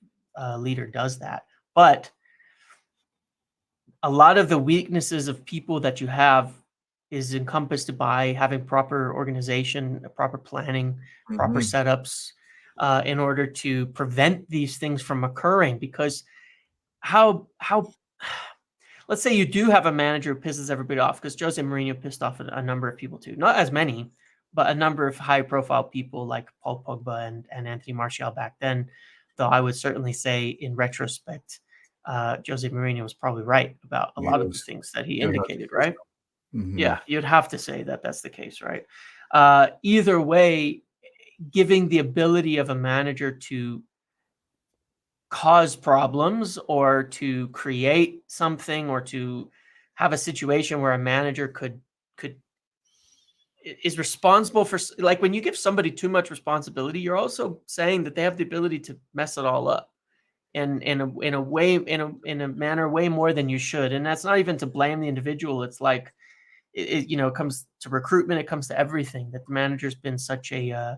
[SPEAKER 2] leader does that. But a lot of the weaknesses of people that you have is encompassed by having proper organization, proper planning, proper setups, in order to prevent these things from occurring. Because how let's say you do have a manager who pisses everybody off, because Jose Mourinho pissed off a number of people too, not as many, but a number of high-profile people like Paul Pogba and Anthony Martial back then. Though I would certainly say, in retrospect, Jose Mourinho was probably right about a lot of the things that he indicated, right? Yeah, you'd have to say that that's the case, right? Either way, giving the ability of a manager to cause problems or to create something or to have a situation where a manager could is responsible for, like, when you give somebody too much responsibility, you're also saying that they have the ability to mess it all up in a manner way more than you should. And that's not even to blame the individual. It's like it comes to recruitment, it comes to everything, that the manager's been such a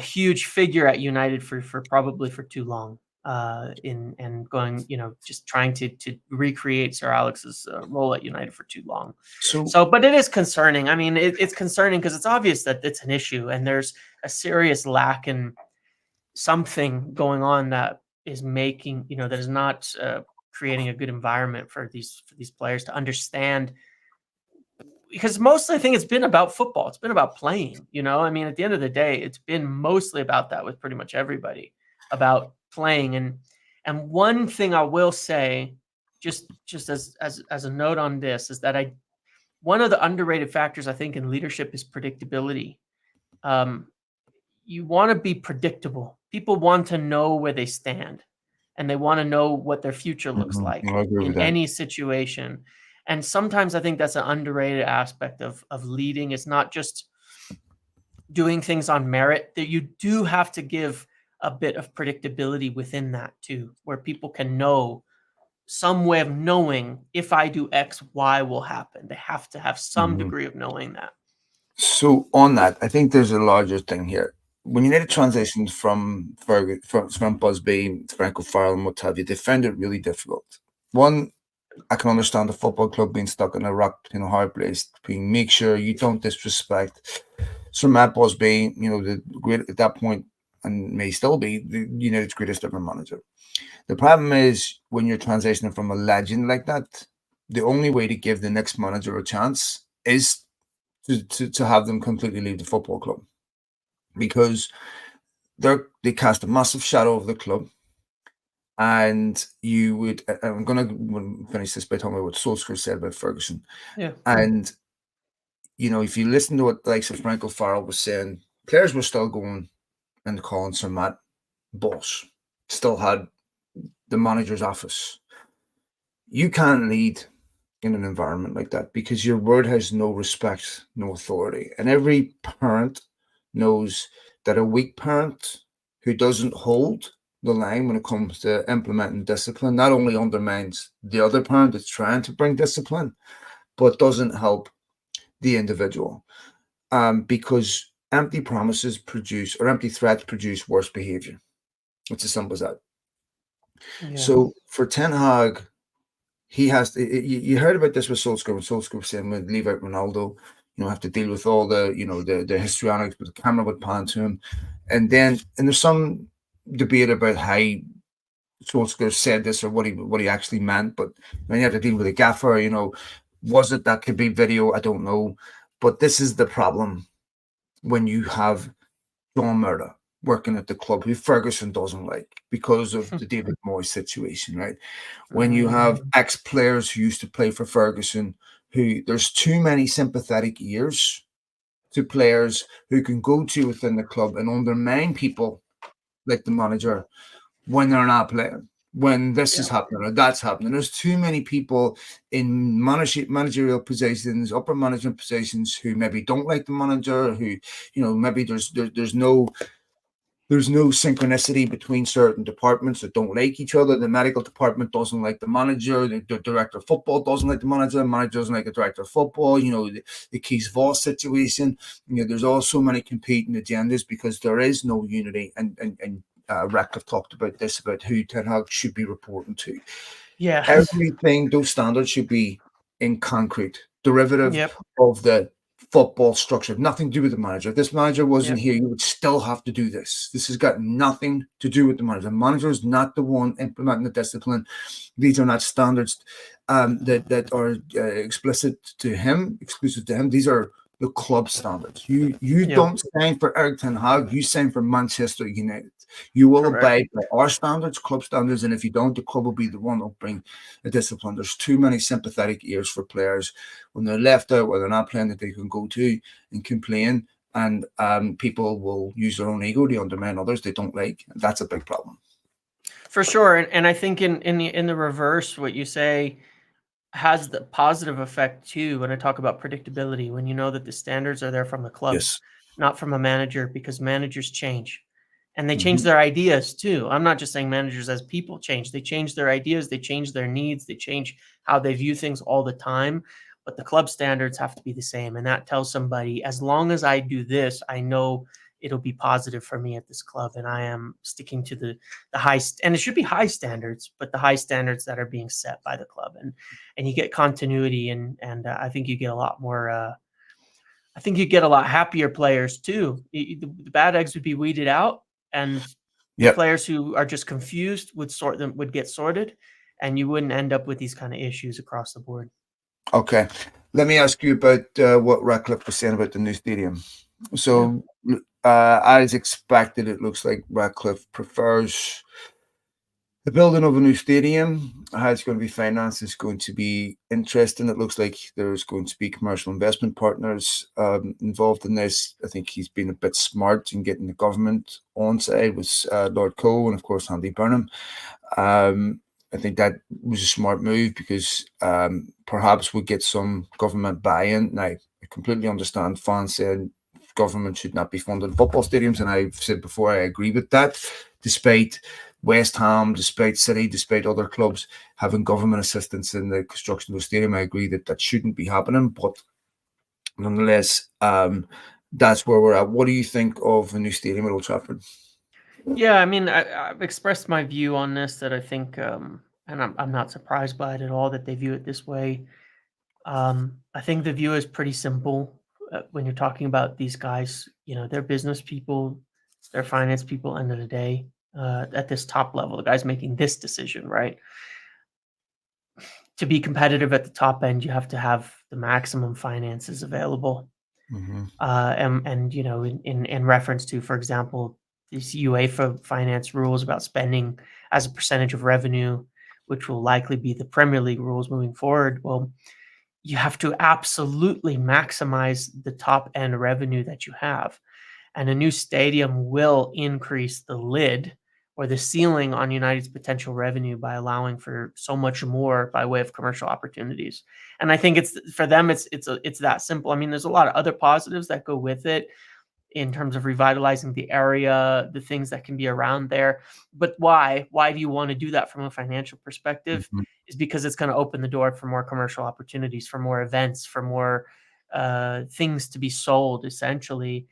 [SPEAKER 2] huge figure at United for probably for too long, going, just trying to recreate Sir Alex's role at United for too long. So but it is concerning. I mean, it's concerning because it's obvious that it's an issue, and there's a serious lack in something going on that is making, that is not creating a good environment for these players to understand. Because mostly I think it's been about football. It's been about playing, I mean, at the end of the day, it's been mostly about that with pretty much everybody, about playing. And one thing I will say, just as a note on this, is that one of the underrated factors I think in leadership is predictability. You want to be predictable. People want to know where they stand, and they want to know what their future looks like in any situation. And sometimes I think that's an underrated aspect of leading. It's not just doing things on merit, that you do have to give a bit of predictability within that too, where people can know some way of knowing, if I do X, Y will happen. They have to have some degree of knowing that.
[SPEAKER 1] So on that, I think there's a larger thing here. When United transitioned from Busby, Franco Farrell, and what have you, they found it really difficult. One, I can understand the football club being stuck in a rock, hard place. Make sure you don't disrespect Sir Matt Busby, the great at that point, and may still be the United's greatest ever manager. The problem is, when you're transitioning from a legend like that, the only way to give the next manager a chance is to have them completely leave the football club, because they cast a massive shadow over the club. And you would, I'm going to finish this by talking about what Solskjaer said about Ferguson.
[SPEAKER 2] Yeah.
[SPEAKER 1] And, if you listen to what the likes of Franco Farrell was saying, players were still going and calling Sir Matt boss, still had the manager's office. You can't lead in an environment like that, because your word has no respect, no authority. And every parent knows that a weak parent who doesn't hold the line when it comes to implementing discipline not only undermines the other parent that's trying to bring discipline, but doesn't help the individual. Because empty promises produce, or empty threats produce, worse behavior. It's as simple as that. Yeah. So for Ten Hag, he has to, you heard about this with Solskjaer, when Solskjaer was saying, we'll leave out Ronaldo, have to deal with all the histrionics, but the camera would pan to him. And there's some debate about how Solskjaer said this, or what he actually meant, but when you have to deal with a gaffer, was it that could be video? I don't know. But this is the problem when you have John Murda working at the club, who Ferguson doesn't like because of the David Moyes situation, right? When you have ex-players who used to play for Ferguson, who there's too many sympathetic ears to players who can go to within the club and undermine people like the manager when they're not playing, when this is happening or that's happening. There's too many people in managerial positions, upper management positions, who maybe don't like the manager, who, maybe there's no synchronicity between certain departments that don't like each other. The medical department doesn't like the manager. The director of football doesn't like the manager. The manager doesn't like the director of football. The Keys Voss situation. There's all so many competing agendas because there is no unity. And Ratcliffe talked about this, about who Ten Hag should be reporting to.
[SPEAKER 2] Yeah.
[SPEAKER 1] Everything, those standards should be in concrete, derivative
[SPEAKER 2] Yep.
[SPEAKER 1] of the football structure, nothing to do with the manager. If this manager wasn't
[SPEAKER 2] Yep.
[SPEAKER 1] here, you would still have to do this. This has got nothing to do with the manager. The manager is not the one implementing the discipline. These are not standards that are exclusive to him. These are the club standards. You don't sign for Erik ten Hag. You sign for Manchester United. You will abide by our standards, club standards, and if you don't, the club will be the one that'll bring the discipline. There's too many sympathetic ears for players when they're left out, where they're not playing, that they can go to and complain, and people will use their own ego to undermine others they don't like. And that's a big problem.
[SPEAKER 2] For sure, and I think in the reverse, what you say has the positive effect too. When I talk about predictability, when you know that the standards are there from the club, not from a manager, because managers change. And they change their ideas too. I'm not just saying managers as people change. They change their ideas. They change their needs. They change how they view things all the time. But the club standards have to be the same. And that tells somebody, as long as I do this, I know it'll be positive for me at this club. And I am sticking to the high, and it should be high standards, but the high standards that are being set by the club. And you get continuity. And I think you get a lot more, I think you get a lot happier players too. The bad eggs would be weeded out, and the players who are just confused would get sorted, and you wouldn't end up with these kind of issues across the board.
[SPEAKER 1] Okay, let me ask you about what Ratcliffe was saying about the new stadium. So, as expected, it looks like Ratcliffe prefers the building of a new stadium. How it's going to be financed is going to be interesting. It looks like there's going to be commercial investment partners involved in this. I think he's been a bit smart in getting the government on side with Lord Coe and, of course, Andy Burnham. I think that was a smart move because perhaps we'll get some government buy-in. Now, I completely understand fans saying government should not be funding football stadiums, and I've said before I agree with that, despite West Ham, despite City, despite other clubs having government assistance in the construction of the stadium. I agree that that shouldn't be happening, but nonetheless, that's where we're at. What do you think of a new stadium at Old Trafford?
[SPEAKER 2] Yeah, I mean, I've expressed my view on this, that I think, and I'm not surprised by it at all that they view it this way. I think the view is pretty simple. When you're talking about these guys, they're business people, they're finance people, end of the day, at this top level, the guys making this decision, right? To be competitive at the top end, you have to have the maximum finances available. And in reference to, for example, these UEFA finance rules about spending as a percentage of revenue, which will likely be the Premier League rules moving forward. Well, you have to absolutely maximize the top end revenue that you have. And a new stadium will increase the lid or the ceiling on United's potential revenue by allowing for so much more by way of commercial opportunities. And I think it's for them, it's that simple. I mean, there's a lot of other positives that go with it in terms of revitalizing the area, the things that can be around there. But why? Why do you want to do that from a financial perspective? Is because it's going to open the door for more commercial opportunities, for more events, for more things to be sold, essentially,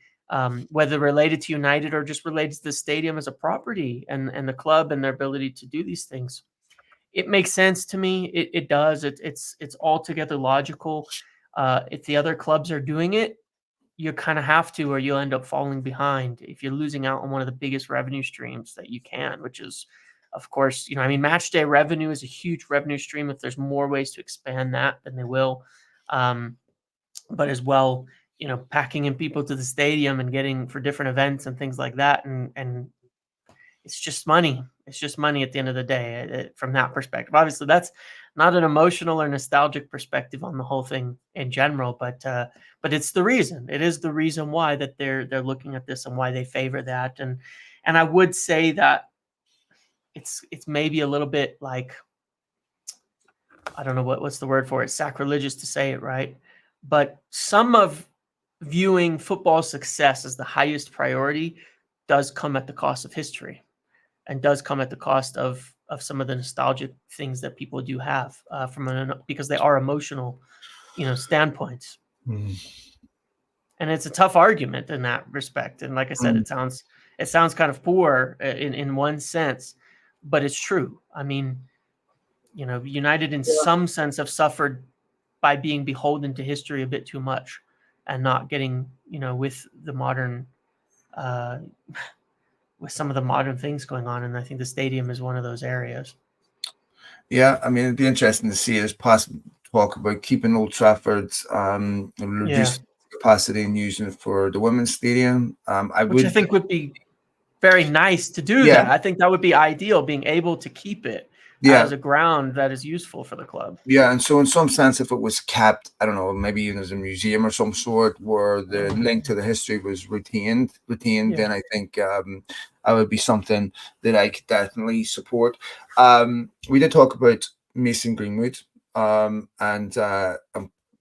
[SPEAKER 2] whether related to United or just related to the stadium as a property and the club and their ability to do these things. It makes sense to me. It does. It's altogether logical. If the other clubs are doing it, you kind of have to, or you'll end up falling behind if you're losing out on one of the biggest revenue streams that you can, which is, of course, match day revenue is a huge revenue stream. If there's more ways to expand that, then they will. But as well, packing in people to the stadium and getting for different events and things like that. And it's just money. It's just money at the end of the day from that perspective. Obviously, that's not an emotional or nostalgic perspective on the whole thing in general, but it's the reason. It is the reason why that they're looking at this and why they favor that. And I would say that it's maybe a little bit like, I don't know what's the word for it, sacrilegious to say it, right? But some of viewing football success as the highest priority does come at the cost of history, and does come at the cost of some of the nostalgic things that people do have because they are emotional, standpoints. And it's a tough argument in that respect. And like I said, it sounds kind of poor in one sense, but it's true. I mean, United in some sense have suffered by being beholden to history a bit too much, and not getting, with the modern, with some of the modern things going on. And I think the stadium is one of those areas.
[SPEAKER 1] Yeah, I mean, it'd be interesting to see us talk about keeping Old Trafford, reduce capacity and using it for the women's stadium.
[SPEAKER 2] Which I think would be very nice to do that. I think that would be ideal, being able to keep it as a ground that is useful for the club.
[SPEAKER 1] Yeah, and so in some sense, if it was kept, I don't know, maybe even as a museum or some sort, where the link to the history was retained, then I think that would be something that I could definitely support. We did talk about Mason Greenwood, and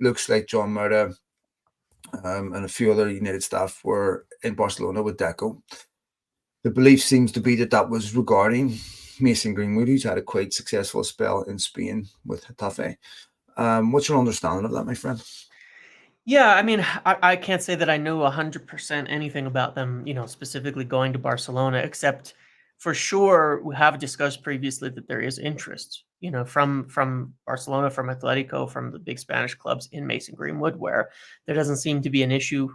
[SPEAKER 1] looks like John Murda and a few other United staff were in Barcelona with Deco. The belief seems to be that was regarding Mason Greenwood, who's had a quite successful spell in Spain with Getafe. What's your understanding of that, my friend?
[SPEAKER 2] Yeah, I mean, I can't say that I know 100% anything about them, specifically going to Barcelona, except for sure we have discussed previously that there is interest, from Barcelona, from Atletico, from the big Spanish clubs in Mason Greenwood, where there doesn't seem to be an issue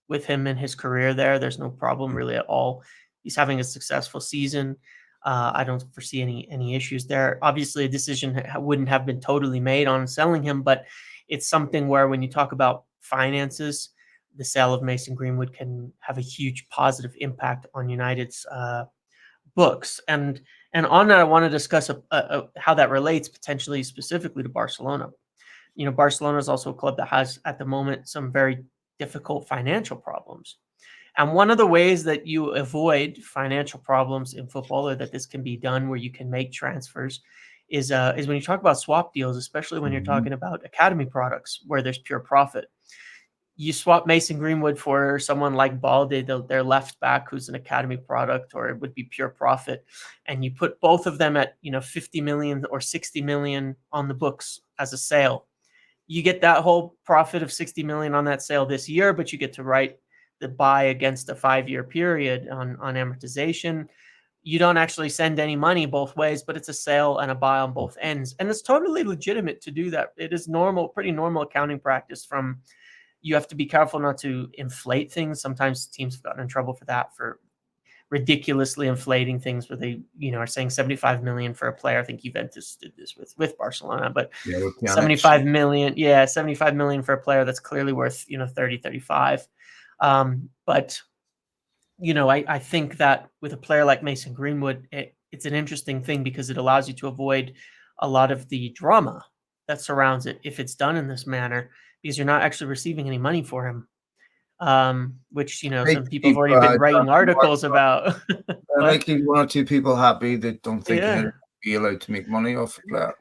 [SPEAKER 2] with him in his career there. There's no problem really at all. He's having a successful season. I don't foresee any issues there. Obviously, a decision wouldn't have been totally made on selling him, but it's something where when you talk about finances, the sale of Mason Greenwood can have a huge positive impact on United's books. And on that, I want to discuss how that relates potentially specifically to Barcelona. Barcelona is also a club that has at the moment some very difficult financial problems. And one of the ways that you avoid financial problems in football, or that this can be done where you can make transfers, is when you talk about swap deals, especially when you're talking about academy products where there's pure profit. You swap Mason Greenwood for someone like Balde, their left back, who's an academy product, or it would be pure profit, and you put both of them at 50 million or 60 million on the books as a sale. You get that whole profit of 60 million on that sale this year, but you get to write the buy against a 5-year period on amortization. You don't actually send any money both ways, but it's a sale and a buy on both ends. And it's totally legitimate to do that. It is pretty normal accounting practice. You have to be careful not to inflate things. Sometimes teams have gotten in trouble for that, for ridiculously inflating things where they, are saying 75 million for a player. I think Juventus did this with Barcelona, but 75 million for a player that's clearly worth, 30, 35. But, I think that with a player like Mason Greenwood, it's an interesting thing because it allows you to avoid a lot of the drama that surrounds it if it's done in this manner, because you're not actually receiving any money for him. Which some people have already been writing articles about.
[SPEAKER 1] Making one or two people happy that don't think United be allowed to make money off a player.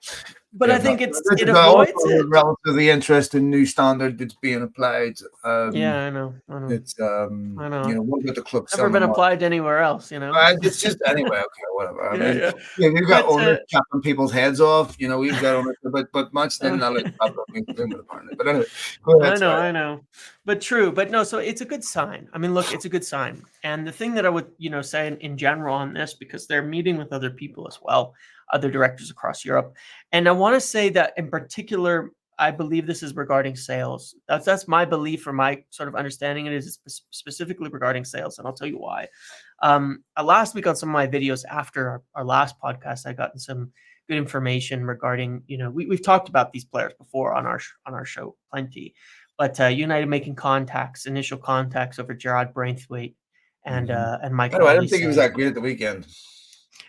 [SPEAKER 2] But I think it avoids it.
[SPEAKER 1] Relatively interesting new standard that's being applied.
[SPEAKER 2] I know.
[SPEAKER 1] It's
[SPEAKER 2] I know.
[SPEAKER 1] What about the club?
[SPEAKER 2] Never been applied anywhere else.
[SPEAKER 1] It's just anyway. Okay, whatever. I mean, we've got owners chopping people's heads off. We've got owners, but much didn't allow it. But anyway, go ahead.
[SPEAKER 2] I know. But true. But no. So it's a good sign. I mean, look, it's a good sign. And the thing that I would say in general on this, because they're meeting with other people as well, other directors across Europe, and I want to say that in particular, I believe this is regarding sales. That's my belief, or my sort of understanding. It is specifically regarding sales, and I'll tell you why. Last week on some of my videos after our last podcast, I gotten some good information regarding, we've talked about these players before on our show plenty, but United making initial contacts over Gerard Braithwaite and Michael.
[SPEAKER 1] I didn't think he was that great at the weekend.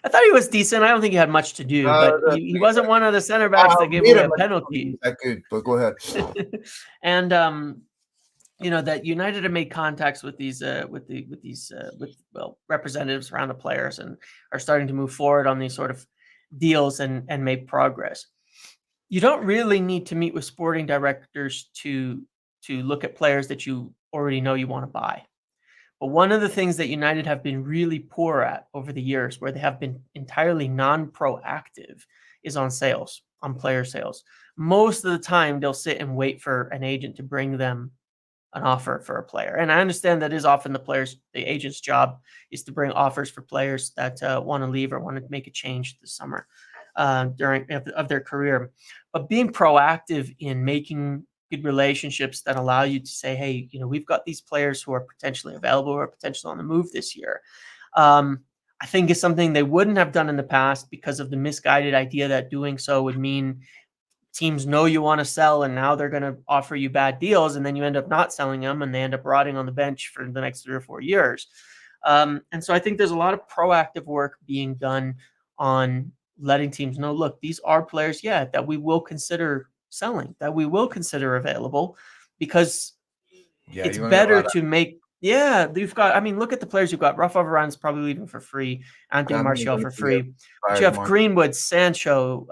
[SPEAKER 2] I thought he was decent. I don't think he had much to do, but he wasn't one of the center backs that gave away a penalty.
[SPEAKER 1] That good, but go ahead.
[SPEAKER 2] And that United have made contacts with these representatives around the players and are starting to move forward on these sort of deals and make progress. You don't really need to meet with sporting directors to look at players that you already know you want to buy. But one of the things that United have been really poor at over the years, where they have been entirely non-proactive, is on sales, on player sales. Most of the time, they'll sit and wait for an agent to bring them an offer for a player. And I understand that is often the agent's job is to bring offers for players that want to leave or want to make a change this summer during of their career. But being proactive in making good relationships that allow you to say, hey, we've got these players who are potentially available or potentially on the move this year. I think is something they wouldn't have done in the past because of the misguided idea that doing so would mean teams know you want to sell and now they're going to offer you bad deals, and then you end up not selling them and they end up rotting on the bench for the next 3 or 4 years. And so I think there's a lot of proactive work being done on letting teams know, look, these are players, that we will consider selling, that we will consider available, because it's better to make. Yeah, you've got. Look at the players you've got. Rafa Varane's probably leaving for free. Anthony Martial for free. But you have Greenwood, Sancho,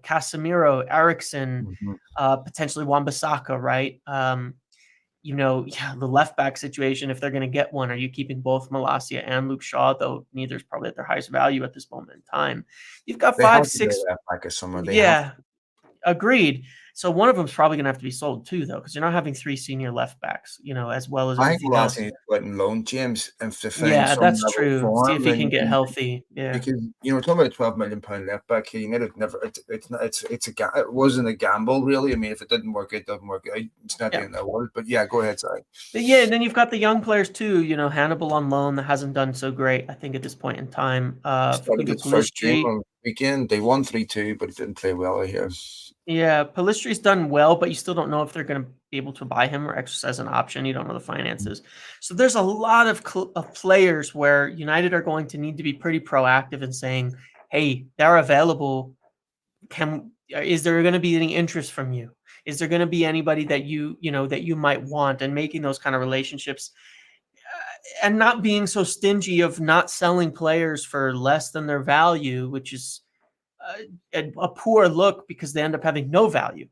[SPEAKER 2] Casemiro, Eriksen, potentially Wan-Bissaka, right? The left back situation, if they're going to get one, are you keeping both Malacia and Luke Shaw? Though neither's probably at their highest value at this moment in time. You've got 5, 6.
[SPEAKER 1] Left back of summer.
[SPEAKER 2] Agreed. So one of them is probably going to have to be sold too, though, because you're not having 3 senior left backs, as well as everything else.
[SPEAKER 1] I think Malacia is loan, James, and to find
[SPEAKER 2] that's true. See if he can get healthy. Yeah,
[SPEAKER 1] because talking about £12 million left back here, United never. It wasn't a gamble, really. If it didn't work, it doesn't work. It's not the end of the world. But yeah, go ahead. Sorry.
[SPEAKER 2] But yeah, and then you've got the young players too. Hannibal on loan that hasn't done so great, I think, at this point in time.
[SPEAKER 1] Started his first game on the weekend. They won 3-2, but he didn't play well here.
[SPEAKER 2] Yeah, Palistri's done well, but you still don't know if they're going to be able to buy him or exercise an option. You don't know the finances. So there's a lot of players where United are going to need to be pretty proactive in saying, hey, they're available. Is there going to be any interest from you? Is there going to be anybody that you might want, and making those kind of relationships and not being so stingy of not selling players for less than their value, which is a poor look because they end up having no value,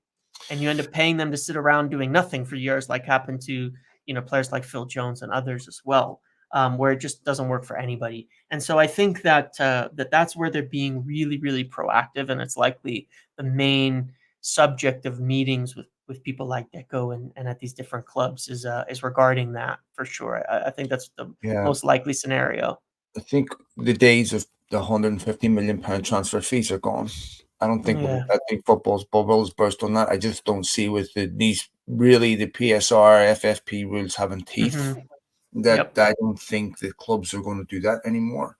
[SPEAKER 2] and you end up paying them to sit around doing nothing for years, like happened to players like Phil Jones and others as well, where it just doesn't work for anybody. And so I think that that's where they're being really, really proactive, and it's likely the main subject of meetings with people like Deco and at these different clubs is regarding that for sure. I think that's the most likely scenario.
[SPEAKER 1] I think the days of the £150 million transfer fees are gone. I don't think. I think football's bubble has burst on that. I just don't see with the PSR, FFP rules having teeth. I don't think the clubs are going to do that anymore.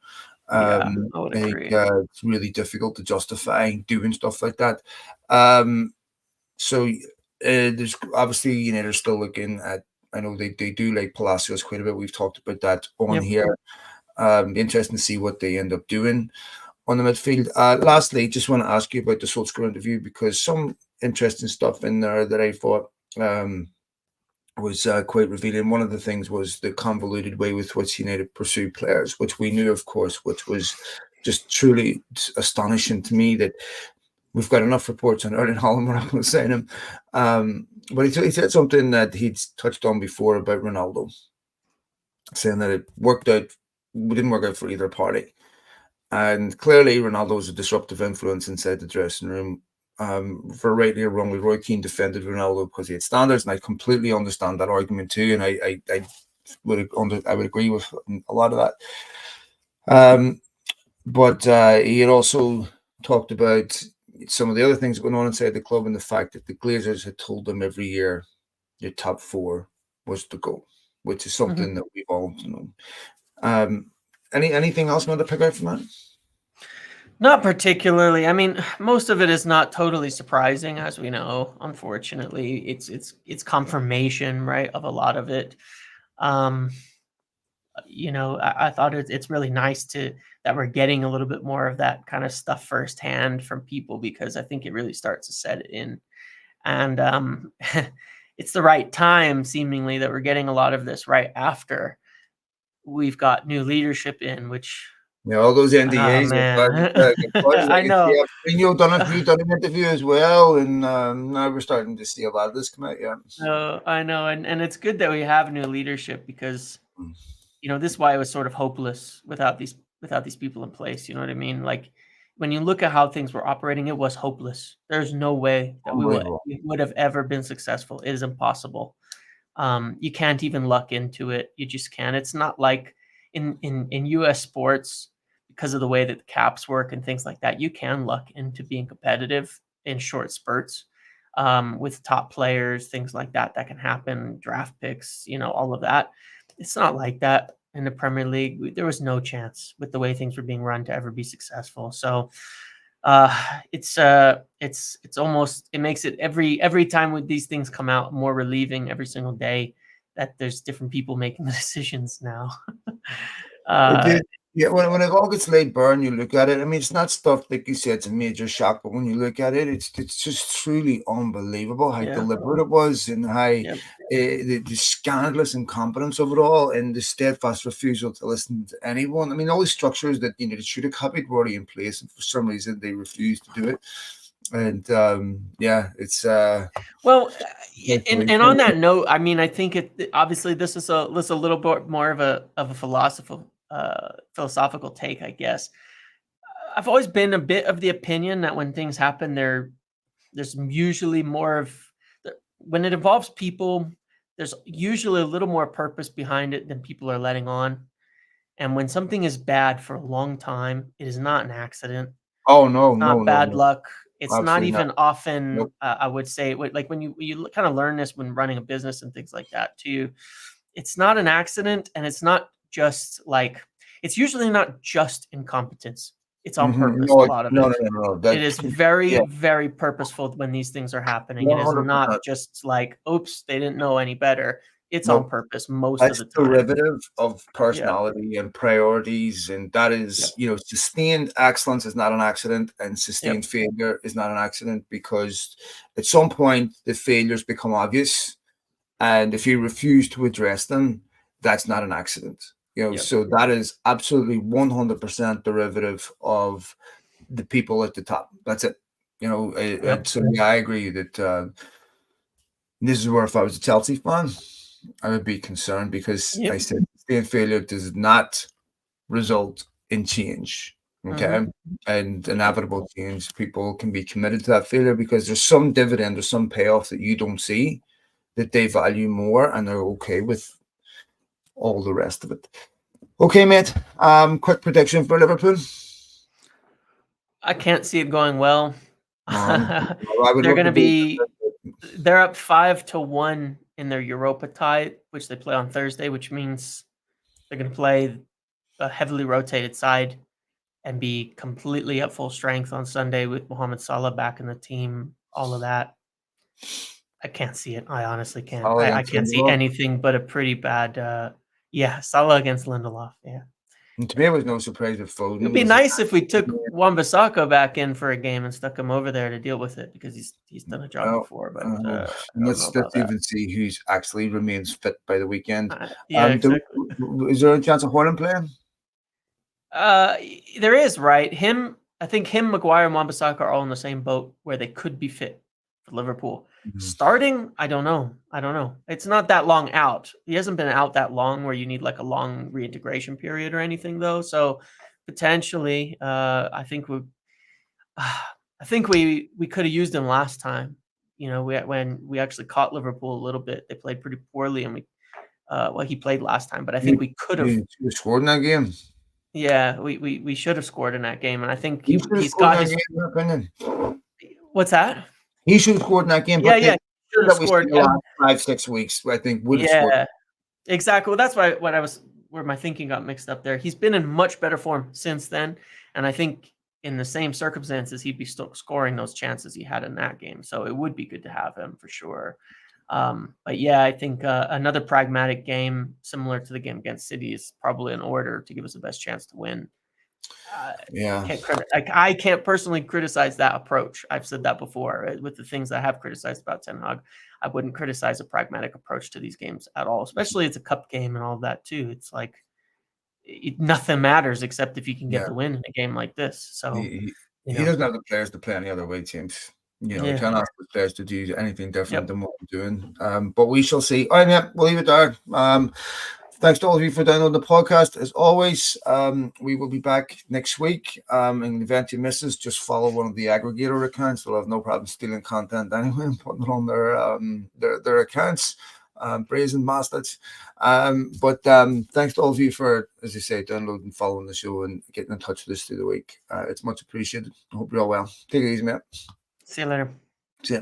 [SPEAKER 2] I would agree.
[SPEAKER 1] It's really difficult to justify doing stuff like that. So there's obviously they're still looking at. I know they do like Palacios quite a bit. We've talked about that on here. Interesting to see what they end up doing on the midfield. Lastly, just want to ask you about the Solskjaer interview, because some interesting stuff in there that I thought was quite revealing. One of the things was the convoluted way with which United pursue players, which we knew, of course, which was just truly astonishing to me that we've got enough reports on Erling Haaland, we're not going to sign him. But he said something that he'd touched on before about Ronaldo, saying that it didn't work out for either party. And clearly Ronaldo was a disruptive influence inside the dressing room. For rightly or wrongly, Roy Keane defended Ronaldo because he had standards, and I completely understand that argument too. And I would agree with a lot of that. But he had also talked about some of the other things going on inside the club, and the fact that the Glazers had told them every year your top 4 was the goal, which is something that we've all known. Anything else you want to pick out from that?
[SPEAKER 2] Not particularly. Most of it is not totally surprising, as we know. Unfortunately, it's confirmation, right, of a lot of it. I thought it's really nice that that we're getting a little bit more of that kind of stuff firsthand from people, because I think it really starts to set in. And it's the right time, seemingly, that we're getting a lot of this right after we've got new leadership in, which,
[SPEAKER 1] all those
[SPEAKER 2] oh
[SPEAKER 1] NDAs are starting
[SPEAKER 2] man,
[SPEAKER 1] to get pushed. I
[SPEAKER 2] I
[SPEAKER 1] can see
[SPEAKER 2] know.
[SPEAKER 1] you've done an interview as well, and now we're starting to see a lot of this come out. Yeah.
[SPEAKER 2] I know, and it's good that we have new leadership, because this is why it was sort of hopeless without these people in place. You know what I mean? Like, when you look at how things were operating, it was hopeless. There's no way that
[SPEAKER 1] Unbelievable.
[SPEAKER 2] we would have ever been successful. It is impossible. You can't even luck into it. You just can't. It's not like in US sports, because of the way that the caps work and things like that. You can luck into being competitive in short spurts, with top players, things like that can happen. Draft picks, all of that. It's not like that in the Premier League. There was no chance with the way things were being run to ever be successful. So it's almost, it makes it every time with these things come out more relieving every single day that there's different people making the decisions now.
[SPEAKER 1] It
[SPEAKER 2] uh
[SPEAKER 1] did. Yeah, when it all gets laid bare and you look at it, I mean, it's not stuff like you said, it's a major shock, but when you look at it, it's just truly unbelievable how
[SPEAKER 2] yeah
[SPEAKER 1] deliberate it was, and how
[SPEAKER 2] yep
[SPEAKER 1] the scandalous incompetence of it all, and the steadfast refusal to listen to anyone. I mean, all the structures that they should have copied were already in place, and for some reason they refused to do it. And yeah, it's
[SPEAKER 2] well and on
[SPEAKER 1] yeah,
[SPEAKER 2] that note, I mean, I think obviously this is a little bit more of a philosophical take, I guess. I've always been a bit of the opinion that when things happen, there's usually more of when it involves people, there's usually a little more purpose behind it than people are letting on. And when something is bad for a long time, it is not an accident.
[SPEAKER 1] oh no,
[SPEAKER 2] It's
[SPEAKER 1] no,
[SPEAKER 2] not
[SPEAKER 1] no,
[SPEAKER 2] bad
[SPEAKER 1] no,
[SPEAKER 2] luck. It's not
[SPEAKER 1] absolutely not.
[SPEAKER 2] even often,
[SPEAKER 1] Nope.
[SPEAKER 2] I would say, like when you kind of learn this when running a business and things like that too. It's not an accident, and it's not just like, it's usually not just incompetence. It's on purpose,
[SPEAKER 1] No,
[SPEAKER 2] a lot of
[SPEAKER 1] no,
[SPEAKER 2] it.
[SPEAKER 1] no, no, no.
[SPEAKER 2] It is very,
[SPEAKER 1] Yeah,
[SPEAKER 2] very purposeful when these things are happening. It is
[SPEAKER 1] 100%.
[SPEAKER 2] not just like, oops, they didn't know any better. It's on
[SPEAKER 1] Nope.
[SPEAKER 2] purpose most of
[SPEAKER 1] That's
[SPEAKER 2] the time.
[SPEAKER 1] derivative of
[SPEAKER 2] Yeah.
[SPEAKER 1] personality and priorities, and that
[SPEAKER 2] Yep.
[SPEAKER 1] is, sustained excellence is not an accident, and sustained
[SPEAKER 2] Yep.
[SPEAKER 1] failure is not an accident, because at some point the failures become obvious, and if you refuse to address them, that's not an accident.
[SPEAKER 2] Yep.
[SPEAKER 1] So that is absolutely 100% derivative of the people at the top. That's it.
[SPEAKER 2] Yep.
[SPEAKER 1] So yeah, I agree that this is where, if I was a Chelsea fan, I would be concerned, because I
[SPEAKER 2] Yep.
[SPEAKER 1] said sustained failure does not result in change.
[SPEAKER 2] Mm-hmm.
[SPEAKER 1] Okay. And
[SPEAKER 2] Yep.
[SPEAKER 1] inevitable change. People can be committed to that failure because there's some dividend or some payoff that you don't see that they value more, and they're okay with all the rest of it. Okay, mate. Quick prediction for Liverpool.
[SPEAKER 2] I can't see it going well.
[SPEAKER 1] I would
[SPEAKER 2] They're
[SPEAKER 1] love
[SPEAKER 2] going
[SPEAKER 1] to
[SPEAKER 2] to
[SPEAKER 1] be.
[SPEAKER 2] be, they're up 5-1 in their Europa tie, which they play on Thursday, which means they're going to play a heavily rotated side and be completely at full strength on Sunday with Mohamed Salah back in the team, all of that. I can't see it. I honestly can't.
[SPEAKER 1] All
[SPEAKER 2] I
[SPEAKER 1] against
[SPEAKER 2] can't see
[SPEAKER 1] Lindelof.
[SPEAKER 2] anything but a pretty bad, yeah, Salah against Lindelof. Yeah.
[SPEAKER 1] And to me, it was no surprise that
[SPEAKER 2] It would
[SPEAKER 1] Foden
[SPEAKER 2] be
[SPEAKER 1] was.
[SPEAKER 2] nice if we took Wan-Bissaka back in for a game and stuck him over there to deal with it, because he's done a job
[SPEAKER 1] Well,
[SPEAKER 2] before, but
[SPEAKER 1] uh,
[SPEAKER 2] I don't know about
[SPEAKER 1] let's
[SPEAKER 2] that.
[SPEAKER 1] even see who's actually remains fit by the weekend.
[SPEAKER 2] Yeah,
[SPEAKER 1] Do,
[SPEAKER 2] exactly.
[SPEAKER 1] is there a chance of Horland playing?
[SPEAKER 2] There is, right? I think Maguire, and Wan-Bissaka are all in the same boat where they could be fit for Liverpool.
[SPEAKER 1] Mhm.
[SPEAKER 2] Starting, I don't know. It's not that long out. He hasn't been out that long where you need like a long reintegration period or anything, though. So potentially, I think we could have used him last time. When we actually caught Liverpool a little bit, they played pretty poorly, and he played last time, but I think
[SPEAKER 1] You,
[SPEAKER 2] we could have.
[SPEAKER 1] you should have scored in that game.
[SPEAKER 2] Yeah, we should have scored in that game, and I think
[SPEAKER 1] He should have
[SPEAKER 2] he's
[SPEAKER 1] scored in
[SPEAKER 2] got
[SPEAKER 1] that
[SPEAKER 2] his.
[SPEAKER 1] game, in my opinion.
[SPEAKER 2] What's that?
[SPEAKER 1] He should have scored in that game,
[SPEAKER 2] Yeah,
[SPEAKER 1] but
[SPEAKER 2] yeah,
[SPEAKER 1] the
[SPEAKER 2] he should have
[SPEAKER 1] that we've
[SPEAKER 2] scored.
[SPEAKER 1] seen the last 5-6 weeks, I think, would have scored.
[SPEAKER 2] Yeah, exactly. Well, that's where my thinking got mixed up there. He's been in much better form since then, and I think in the same circumstances, he'd be still scoring those chances he had in that game. So it would be good to have him for sure. But yeah, I think another pragmatic game similar to the game against City is probably in order to give us the best chance to win.
[SPEAKER 1] Yeah.
[SPEAKER 2] I can't personally criticize that approach. I've said that before with the things I have criticized about Ten Hag. I wouldn't criticize a pragmatic approach to these games at all, especially it's a cup game and all of that too. It's like nothing matters except if you can get the win in a game like this. So
[SPEAKER 1] he doesn't have the players to play any other way, James. He can't ask the players to do anything different than what we're doing. But we shall see. All right, yeah, we'll leave it there. Thanks to all of you for downloading the podcast. As always, we will be back next week. In the event you miss us, just follow one of the aggregator accounts. We'll have no problem stealing content anyway and putting it on their accounts. Brazen bastards. But thanks to all of you for, as you say, downloading, following the show, and getting in touch with us through the week. It's much appreciated. I hope you're all well. Take it easy, mate.
[SPEAKER 2] See you later.